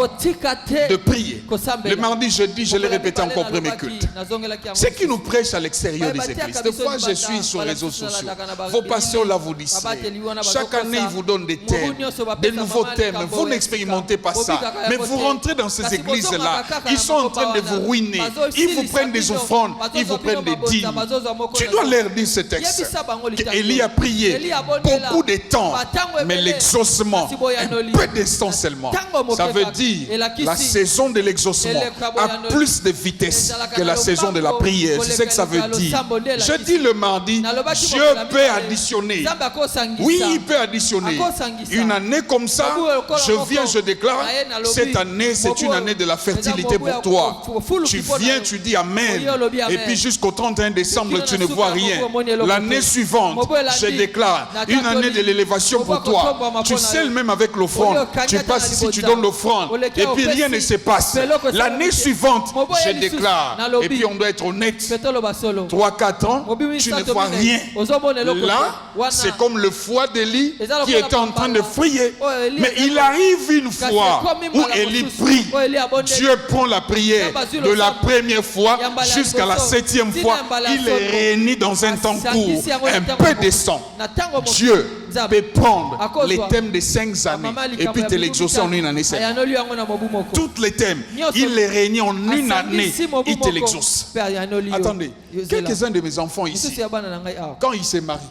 de prier. Le mardi, jeudi, je l'ai répété encore au premier culte. C'est qui nous prêchent à l'extérieur des églises. Des fois, je suis sur les réseaux sociaux. Vos pasteurs là vous disent. Chaque année, ils vous donnent des thèmes, des nouveaux thèmes. Vous n'expérimentez pas ça. Mais vous rentrez dans ces églises-là. Ils sont en train de vous ruiner. Ils vous prennent des offrandes. Ils vous prennent des dîmes. Tu dois leur dire ce texte. Élie a prié beaucoup de temps. Mais l'exaucement, un peu de temps seulement. Ça veut dire la saison de l'exaucement a plus de vitesse que la saison de la prière. C'est ce que ça veut dire. Je dis le mardi, Dieu peut additionner. Oui, il peut additionner. Une année comme ça, je viens, je déclare, cette année, c'est une année de la fertilité pour toi. Tu viens, tu dis Amen. Et puis jusqu'au 31 décembre, tu ne vois rien. L'année suivante, je déclare une année de l'élévation pour toi. Tu scelles même avec l'offrande. Tu passes ici, tu donnes l'offrande. Et puis rien ne se passe. L'année suivante, je déclare. Et puis on doit être honnête. 3-4 ans, tu ne vois rien. Là, c'est comme le foie d'Élie qui était en train de prier. Mais il arrive une fois où Élie prie. Dieu prend la prière de la première fois jusqu'à la 7e fois. Il est réuni dans un temps court. Un peu de sang. Dieu peut prendre les thèmes de 5 années et puis te l'exaucer en une année. Tous les thèmes, il les réunit en une année, il te l'exauce. Attendez, quelques-uns de mes enfants ici, quand ils se marient,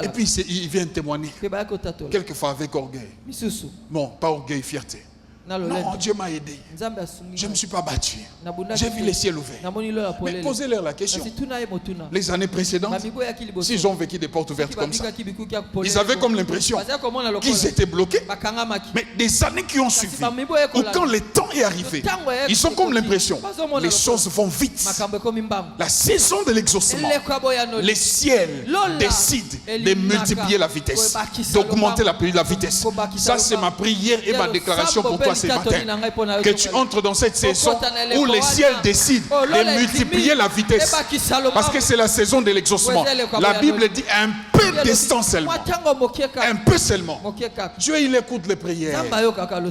et puis ils viennent témoigner, quelquefois avec orgueil. Bon, pas orgueil, fierté. Non, Dieu m'a aidé. Je ne me suis pas battu. J'ai vu les ciels ouverts. Mais posez-leur la question. Les années précédentes, s'ils ont vécu des portes ouvertes comme ça, ils avaient comme l'impression qu'ils étaient bloqués. Mais des années qui ont suivi, ou quand le temps est arrivé, ils ont comme l'impression les choses vont vite. La saison de l'exaucement, les ciels décident de multiplier la vitesse, d'augmenter la vitesse. Ça, c'est ma prière et ma déclaration pour toi ce matin, que tu entres dans cette saison où les ciels décident de multiplier la vitesse, parce que c'est la saison de l'exaucement. La Bible dit un peu de temps seulement, un peu seulement. Dieu, il écoute les prières.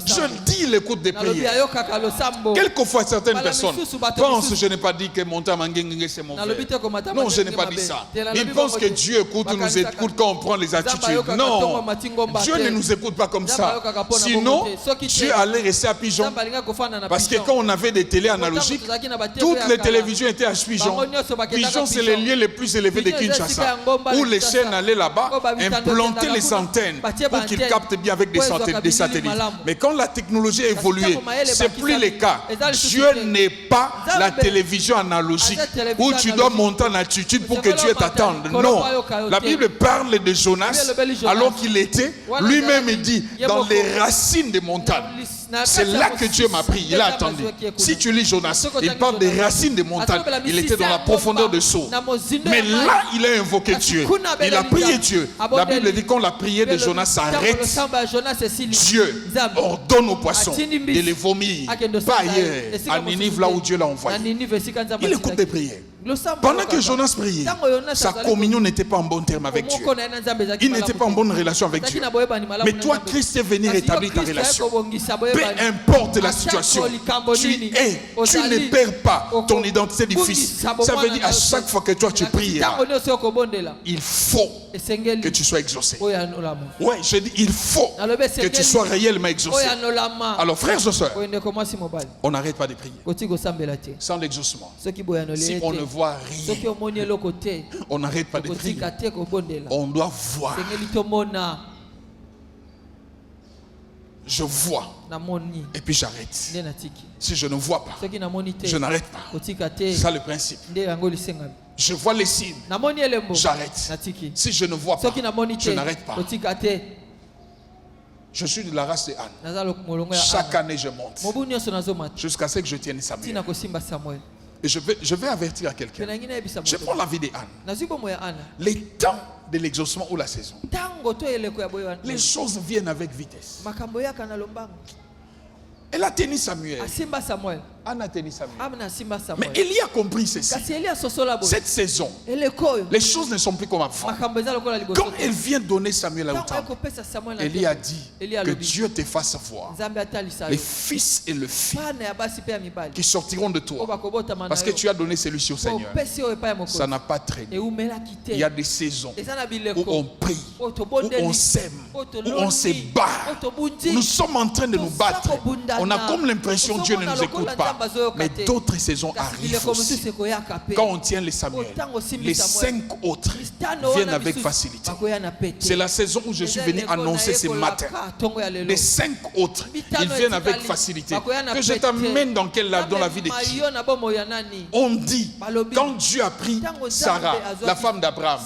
Je dis, il écoute des prières. Quelquefois certaines personnes pensent, je n'ai pas dit que Monta Mangengenge c'est mon frère. Non, je n'ai pas dit ça. Ils pensent que Dieu écoute ou nous écoute quand on prend les attitudes. Non, Dieu ne nous écoute pas comme ça. Sinon, Dieu allait rester à Pigeon. Parce que quand on avait des télés analogiques, toutes les télévisions étaient à Pigeon. Pigeon, c'est le lieu le plus élevé de Kinshasa, où les chaînes allaient là-bas, implanter les antennes pour qu'ils captent bien avec des satellites. Mais quand la technologie a évolué, c'est plus le cas. Dieu n'est pas la télévision analogique où tu dois monter en altitude pour que Dieu t'attende. Non. La Bible parle de Jonas alors qu'il était, lui-même dit, dans les racines des montagnes. C'est là que Dieu m'a pris. Il a attendu. Si tu lis Jonas, il parle des racines des montagnes. Il était dans la profondeur de Saut. Mais là, il a invoqué Dieu. Il a prié Dieu. La Bible dit qu'on la prière de Jonas s'arrête. Dieu ordonne aux poissons de les vomir. Pas ailleurs. À Ninive, là où Dieu l'a envoyé. Il écoute des prières. Pendant que Jonas priait, sa communion n'était pas en bon terme avec Dieu. Il n'était pas en bonne relation avec Dieu. Mais toi, Christ est venu rétablir ta relation. Peu importe la situation, tu ne perds pas ton identité du Fils. Ça veut dire à chaque fois que toi tu pries, il faut que tu sois exaucé. Oui, je dis il faut que tu sois réellement exaucé. Alors frères et sœurs, on n'arrête pas de prier. Sans l'exaucement, si on ne voit rien, on n'arrête pas de prier. On doit voir. Je vois et puis j'arrête. Si je ne vois pas, je n'arrête pas. C'est ça le principe. Je vois les signes, j'arrête. Si je ne vois pas, je n'arrête pas. Je suis de la race de Anne. Chaque année je monte jusqu'à ce que je tienne Samuel. Et je vais avertir quelqu'un. Je prends la vie d'Anne. Les temps de l'exaucement ou la saison, les choses viennent avec vitesse. Elle a tenu Samuel Mais Élie a compris ceci. Cette saison, les choses ne sont plus comme avant. Quand elle vient donner Samuel à Otam, Élie a dit que Dieu te fasse voir les fils et les filles qui sortiront de toi. Parce que tu as donné celui-ci au Seigneur. Ça n'a pas traîné. Il y a des saisons où on prie, où on s'aime, où on se bat. Nous sommes en train de nous battre. On a comme l'impression que Dieu ne nous écoute pas. Mais d'autres saisons arrivent aussi. Quand on tient les Samuel, les 5 autres viennent avec facilité. C'est la saison où je suis venu annoncer ce matin. Les 5 autres, ils viennent avec facilité. Que je t'amène dans la vie de qui? On dit, quand Dieu a pris Sarah, la femme d'Abraham,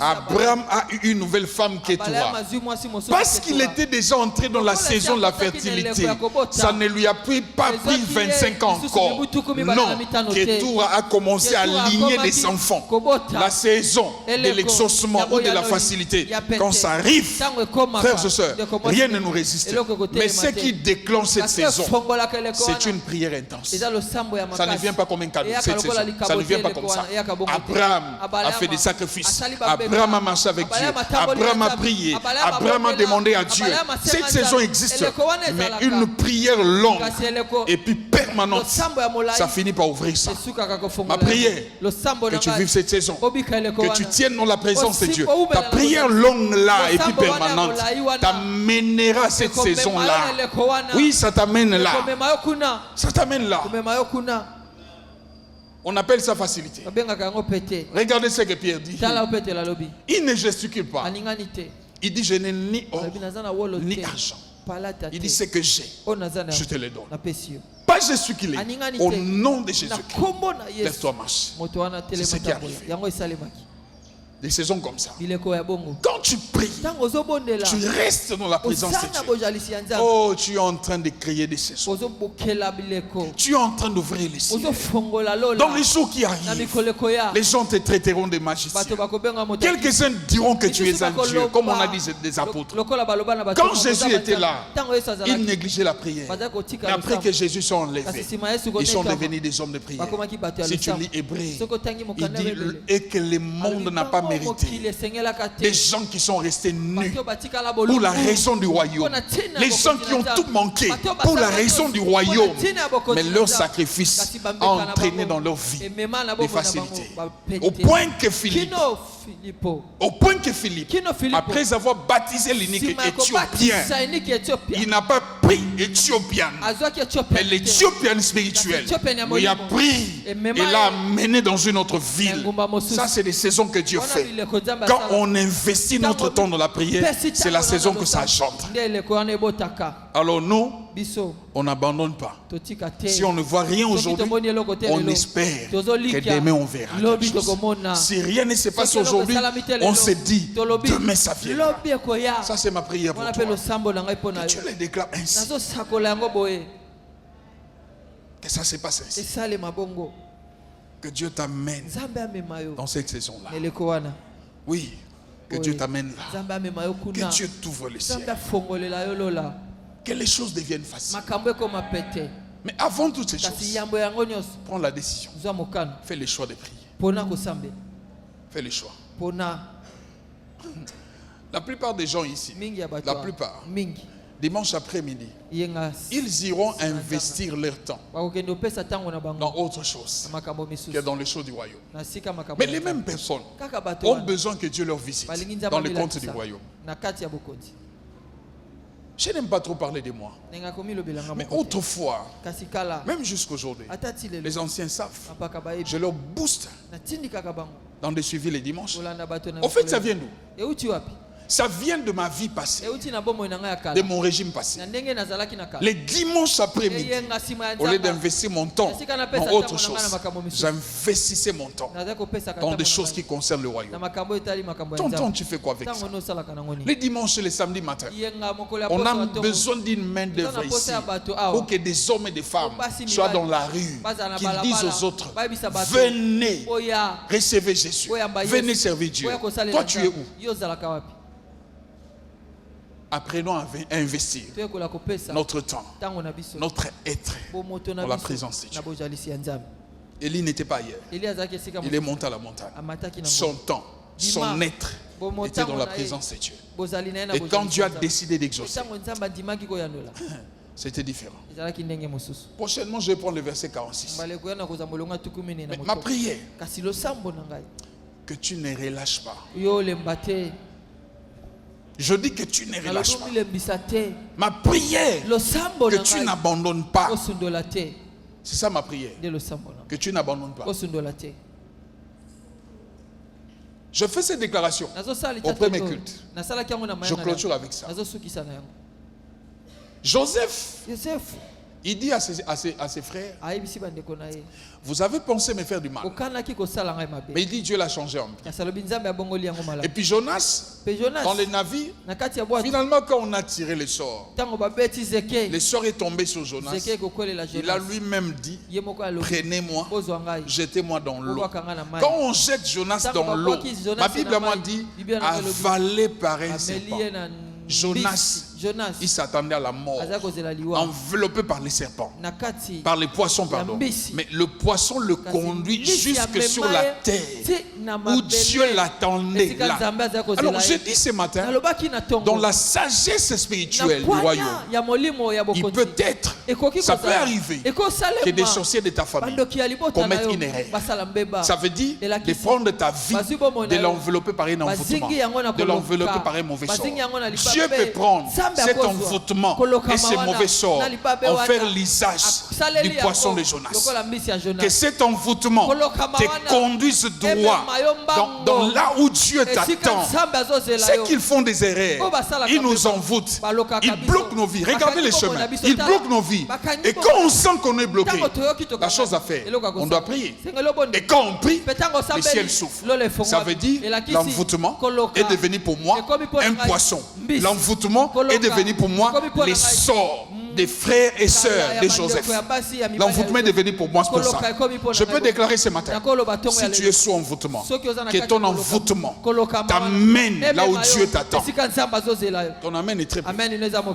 Abraham a eu une nouvelle femme qui est toi. Parce qu'il était déjà entré dans la saison de la fertilité, ça ne lui a pas pris 25 ans encore. Non, Ketura a commencé à aligner des enfants. La saison de l'exaucement ou de la facilité, quand ça arrive, frères et sœurs, rien ne nous résiste. Mais ce qui déclenche cette saison, c'est une prière intense. Ça ne vient pas comme un cadeau. Cette saison, ça ne vient pas comme ça. Abraham a fait des sacrifices. Abraham a marché avec Dieu. Abraham a prié. Abraham a demandé à Dieu. Cette saison existe, mais une prière longue et puis permanente, ça finit par ouvrir ça. Ma prière, que tu vives cette saison, que tu tiennes dans la présence de Dieu. Ta prière longue là et puis permanente t'amènera cette saison là. Oui, ça t'amène là. Ça t'amène là. On appelle ça facilité. Regardez ce que Pierre dit. Il ne gesticule pas. Il dit, je n'ai ni or ni argent. Il dit, ce que j'ai, je te le donne. Pas gesticuler. Au nom de Jésus-Christ, lève-toi, marche. C'est ce qui arrive. Des saisons comme ça. Quand tu pries, tu restes dans la présence de Dieu. Oh, tu es en train de créer des saisons. Tu es en train d'ouvrir les cieux. Dans les jours qui arrivent, les gens te traiteront de magicien. Quelques-uns diront que tu es un Dieu, comme on a dit des apôtres. Quand Jésus était là, il négligeait la prière. Mais après que Jésus soit enlevé, ils sont devenus des hommes de prière. Si tu lis Hébreu, il dit et que le monde n'a pas mérité. Des gens qui sont restés nus pour la raison du royaume. Les gens qui ont tout manqué pour la raison du royaume. Mais leur sacrifice a entraîné dans leur vie des facilités. Au point que Philippe, après avoir baptisé l'unique Éthiopien, il n'a pas pris Éthiopienne, mais l'Éthiopienne spirituelle lui a pris et l'a amené dans une autre ville. Ça, c'est des saisons que Dieu fait. Quand on investit notre temps dans la prière, c'est la saison que ça engendre. Alors nous, on n'abandonne pas. Si on ne voit rien aujourd'hui, on espère que demain on verra quelque chose. Si rien ne se passe aujourd'hui, on se dit demain ça viendra. Ça, c'est ma prière pour toi. Que tu le déclares ainsi. Que ça se passe ainsi. Que Dieu t'amène dans cette saison-là. Oui, que Dieu t'amène là. Que Dieu t'ouvre les cieux. Que les choses deviennent faciles. Mais avant toutes ces choses, prends la décision. Fais le choix de prier. Fais le choix. La plupart des gens ici, la plupart, dimanche après-midi, ils iront investir leur temps dans autre chose que dans les choses du royaume. Mais les mêmes personnes ont besoin que Dieu leur visite dans les comptes du royaume. Je n'aime pas trop parler de moi. Mais autrefois, même jusqu'aujourd'hui, les anciens savent, je leur booste dans des suivis les dimanches. Au fait, ça vient d'où? Ça vient de ma vie passée, de mon régime passé. Les dimanches après-midi, au lieu d'investir mon temps dans autre chose, j'investissais mon temps dans des choses qui concernent le royaume. Ton temps, tu fais quoi avec ça? Les dimanches et les samedis matins, on a besoin d'une main d'œuvre ici pour que des hommes et des femmes soient dans la rue, qu'ils disent aux autres, venez, recevez Jésus, venez servir Dieu. Toi, tu es où? apprenons à investir notre temps, notre être dans la présence de Dieu. Élie n'était pas ailleurs. Il est monté à la montagne. Son temps, son être était dans la présence de Dieu. Et quand Dieu a décidé d'exaucer, c'était différent. Prochainement, je vais prendre le verset 46. Mais ma prière, que tu ne relâches pas. Je dis que tu ne relâches pas. Ma prière, que tu n'abandonnes pas. C'est ça ma prière. Que tu n'abandonnes pas. Je fais cette déclaration au premier culte. Je clôture avec ça. Joseph, il dit à ses frères, vous avez pensé me faire du mal. Mais il dit Dieu l'a changé en bien. Et puis Jonas, dans les navires, finalement quand on a tiré le sort est tombé sur Jonas. Il a lui-même dit, prenez-moi, jetez-moi dans l'eau. Quand on jette Jonas dans l'eau, ma Bible m'a dit, avalé par un serpent. Jonas, il s'attendait à la mort, enveloppé par les serpents, par les poissons, pardon. Mais le poisson le conduit jusque sur la terre où Dieu l'attendait là. Alors je dis ce matin, dans la sagesse spirituelle du royaume, il peut être, ça peut arriver que des sorciers de ta famille commettent une erreur. Ça veut dire de prendre ta vie, de l'envelopper par un envoûtement, de l'envelopper par un mauvais sort. Dieu peut prendre cet envoûtement et ces mauvais sorts, en faire l'usage du poisson de Jonas. Que cet envoûtement te conduise droit dans là où Dieu t'attend. Ceux qui font des erreurs, ils nous envoûtent, ils bloquent nos vies. Regardez les chemins, ils bloquent nos vies. Et quand on sent qu'on est bloqué, la chose à faire, on doit prier. Et quand on prie, le ciel souffle. Ça veut dire l'envoûtement est devenu pour moi un poisson. L'envoûtement est devenu pour moi les sorts des frères et sœurs de Joseph. L'envoûtement est devenu pour moi pour ça. Je peux déclarer ce matin, si tu es sous envoûtement, que ton envoûtement t'amène là où Dieu t'attend. Ton amène est très peu.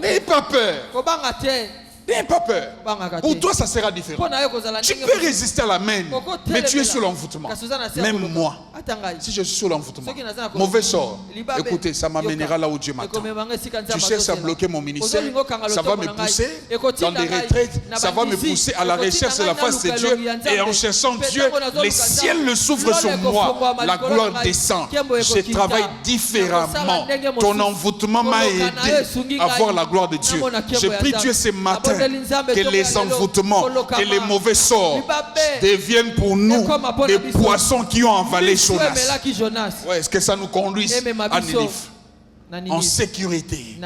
N'aie pas peur. N'aie pas peur. Pour toi, ça sera différent. Tu peux résister à la main, mais tu es sous l'envoûtement. Même moi, si je suis sous l'envoûtement, mauvais sort, écoutez, ça m'amènera là où Dieu m'attend. Tu cherches à bloquer mon ministère, ça va me pousser dans des retraites, ça va me pousser à la recherche de la face de Dieu. Et en cherchant Dieu, les ciels le s'ouvrent sur moi, la gloire descend. Je travaille différemment. Ton envoûtement m'a aidé à voir la gloire de Dieu. Je prie Dieu ce matin que les envoûtements, que les mauvais sorts deviennent pour nous des poissons qui ont avalé Jonas. Ouais, est-ce que ça nous conduit à Ninive en sécurité?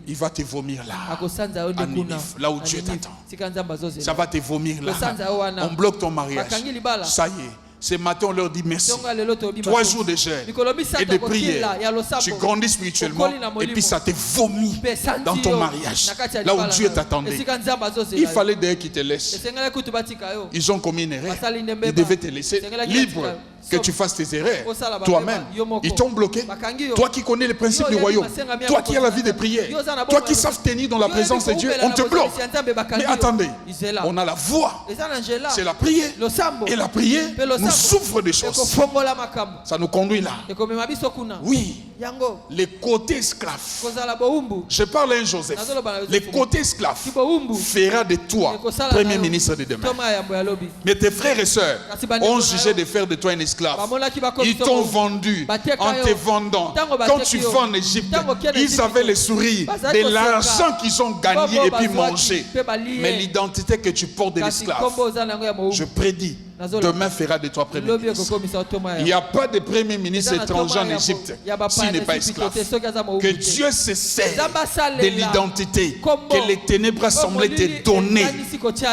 Il va te vomir là, à Ninive, là où Dieu t'attend. Ça va te vomir là. On bloque ton mariage. Ça y est. Ce matin, on leur dit merci. 3 jours de jeûne et de prière. Tu grandis spirituellement et puis ça te vomit dans ton mariage. Là où Dieu t'attendait. Il fallait d'ailleurs qu'ils te laissent. Ils ont commis une erreur. Ils devaient te laisser libre. Que tu fasses tes erreurs toi-même. Ils t'ont bloqué. Toi qui connais les principes du royaume. Toi qui as la vie de prière. Toi qui savent tenir dans la présence de Dieu. On te bloque. Mais attendez. On a la voix. C'est la prière. Et la prière nous souffre des choses. Ça nous conduit là. Oui. Les côtés esclaves. Je parle à un Joseph. Les côtés esclaves fera de toi premier ministre de demain. Mais tes frères et sœurs ont jugé de faire de toi un esclave. Ils t'ont vendu en te vendant. Quand tu vas en Égypte, ils avaient le sourire de l'argent qu'ils ont gagné et puis mangé. Mais l'identité que tu portes de l'esclave, je prédis, demain fera de toi premier ministre. Il n'y a pas de premier ministre étranger en Égypte s'il n'est pas esclave. Que Dieu se sert de l'identité que les ténèbres semblaient te donner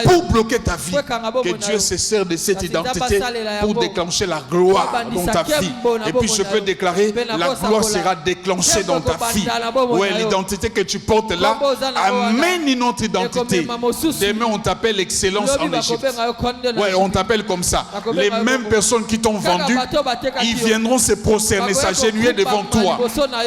pour bloquer ta vie. Que Dieu se sert de cette identité pour déclencher la gloire dans ta vie. Et puis je peux déclarer, la gloire sera déclenchée dans ta vie. Ouais, l'identité que tu portes là amène une autre identité. Demain on t'appelle excellence en Égypte. Ouais, on t'appelle comme comme ça. Les mêmes personnes qui t'ont vendu, ils viendront se prosterner, s'agenouiller devant toi.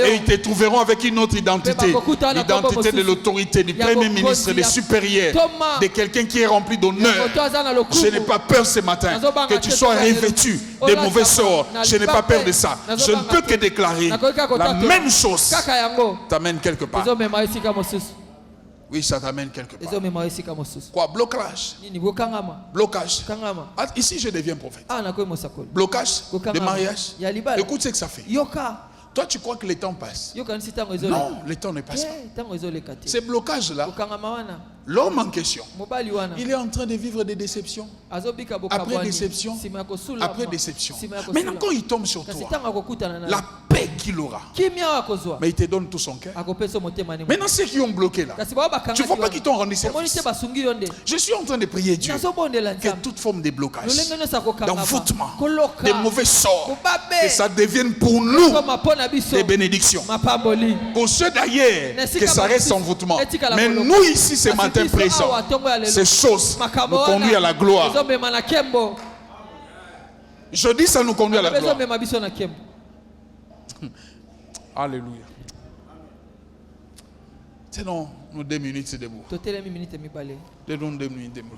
Et ils te trouveront avec une autre identité. L'identité de l'autorité, du premier ministre, des supérieurs, de quelqu'un qui est rempli d'honneur. Je n'ai pas peur ce matin que tu sois revêtu de mauvais sorts. Je n'ai pas peur de ça. Je ne peux que déclarer la même chose t'amène quelque part. Oui, ça t'amène quelque part. Quoi? Blocage. Blocage. Ici, je deviens prophète. Blocage de mariage. Écoute ce que ça fait. Toi, tu crois que le temps passe? Non, le temps ne passe pas. Ces blocages-là, l'homme en question, il est en train de vivre des déceptions. Après déception, après déception. Maintenant, quand il tombe sur toi, la paix qu'il aura, mais il te donne tout son cœur. Maintenant, ceux qui ont bloqué là, tu ne vois pas qu'ils t'ont rendu service. Je suis en train de prier Dieu que toute forme de blocage, d'envoûtement, de mauvais sorts, que ça devienne pour nous des bénédictions. Pour ceux d'ailleurs, que ça reste envoûtement. Mais nous ici ce matin présents, ces choses nous conduisent à la gloire. Je dis ça nous conduit à la gloire. Alléluia. Tenons nous 2 minutes debout. Tenons 2 minutes debout.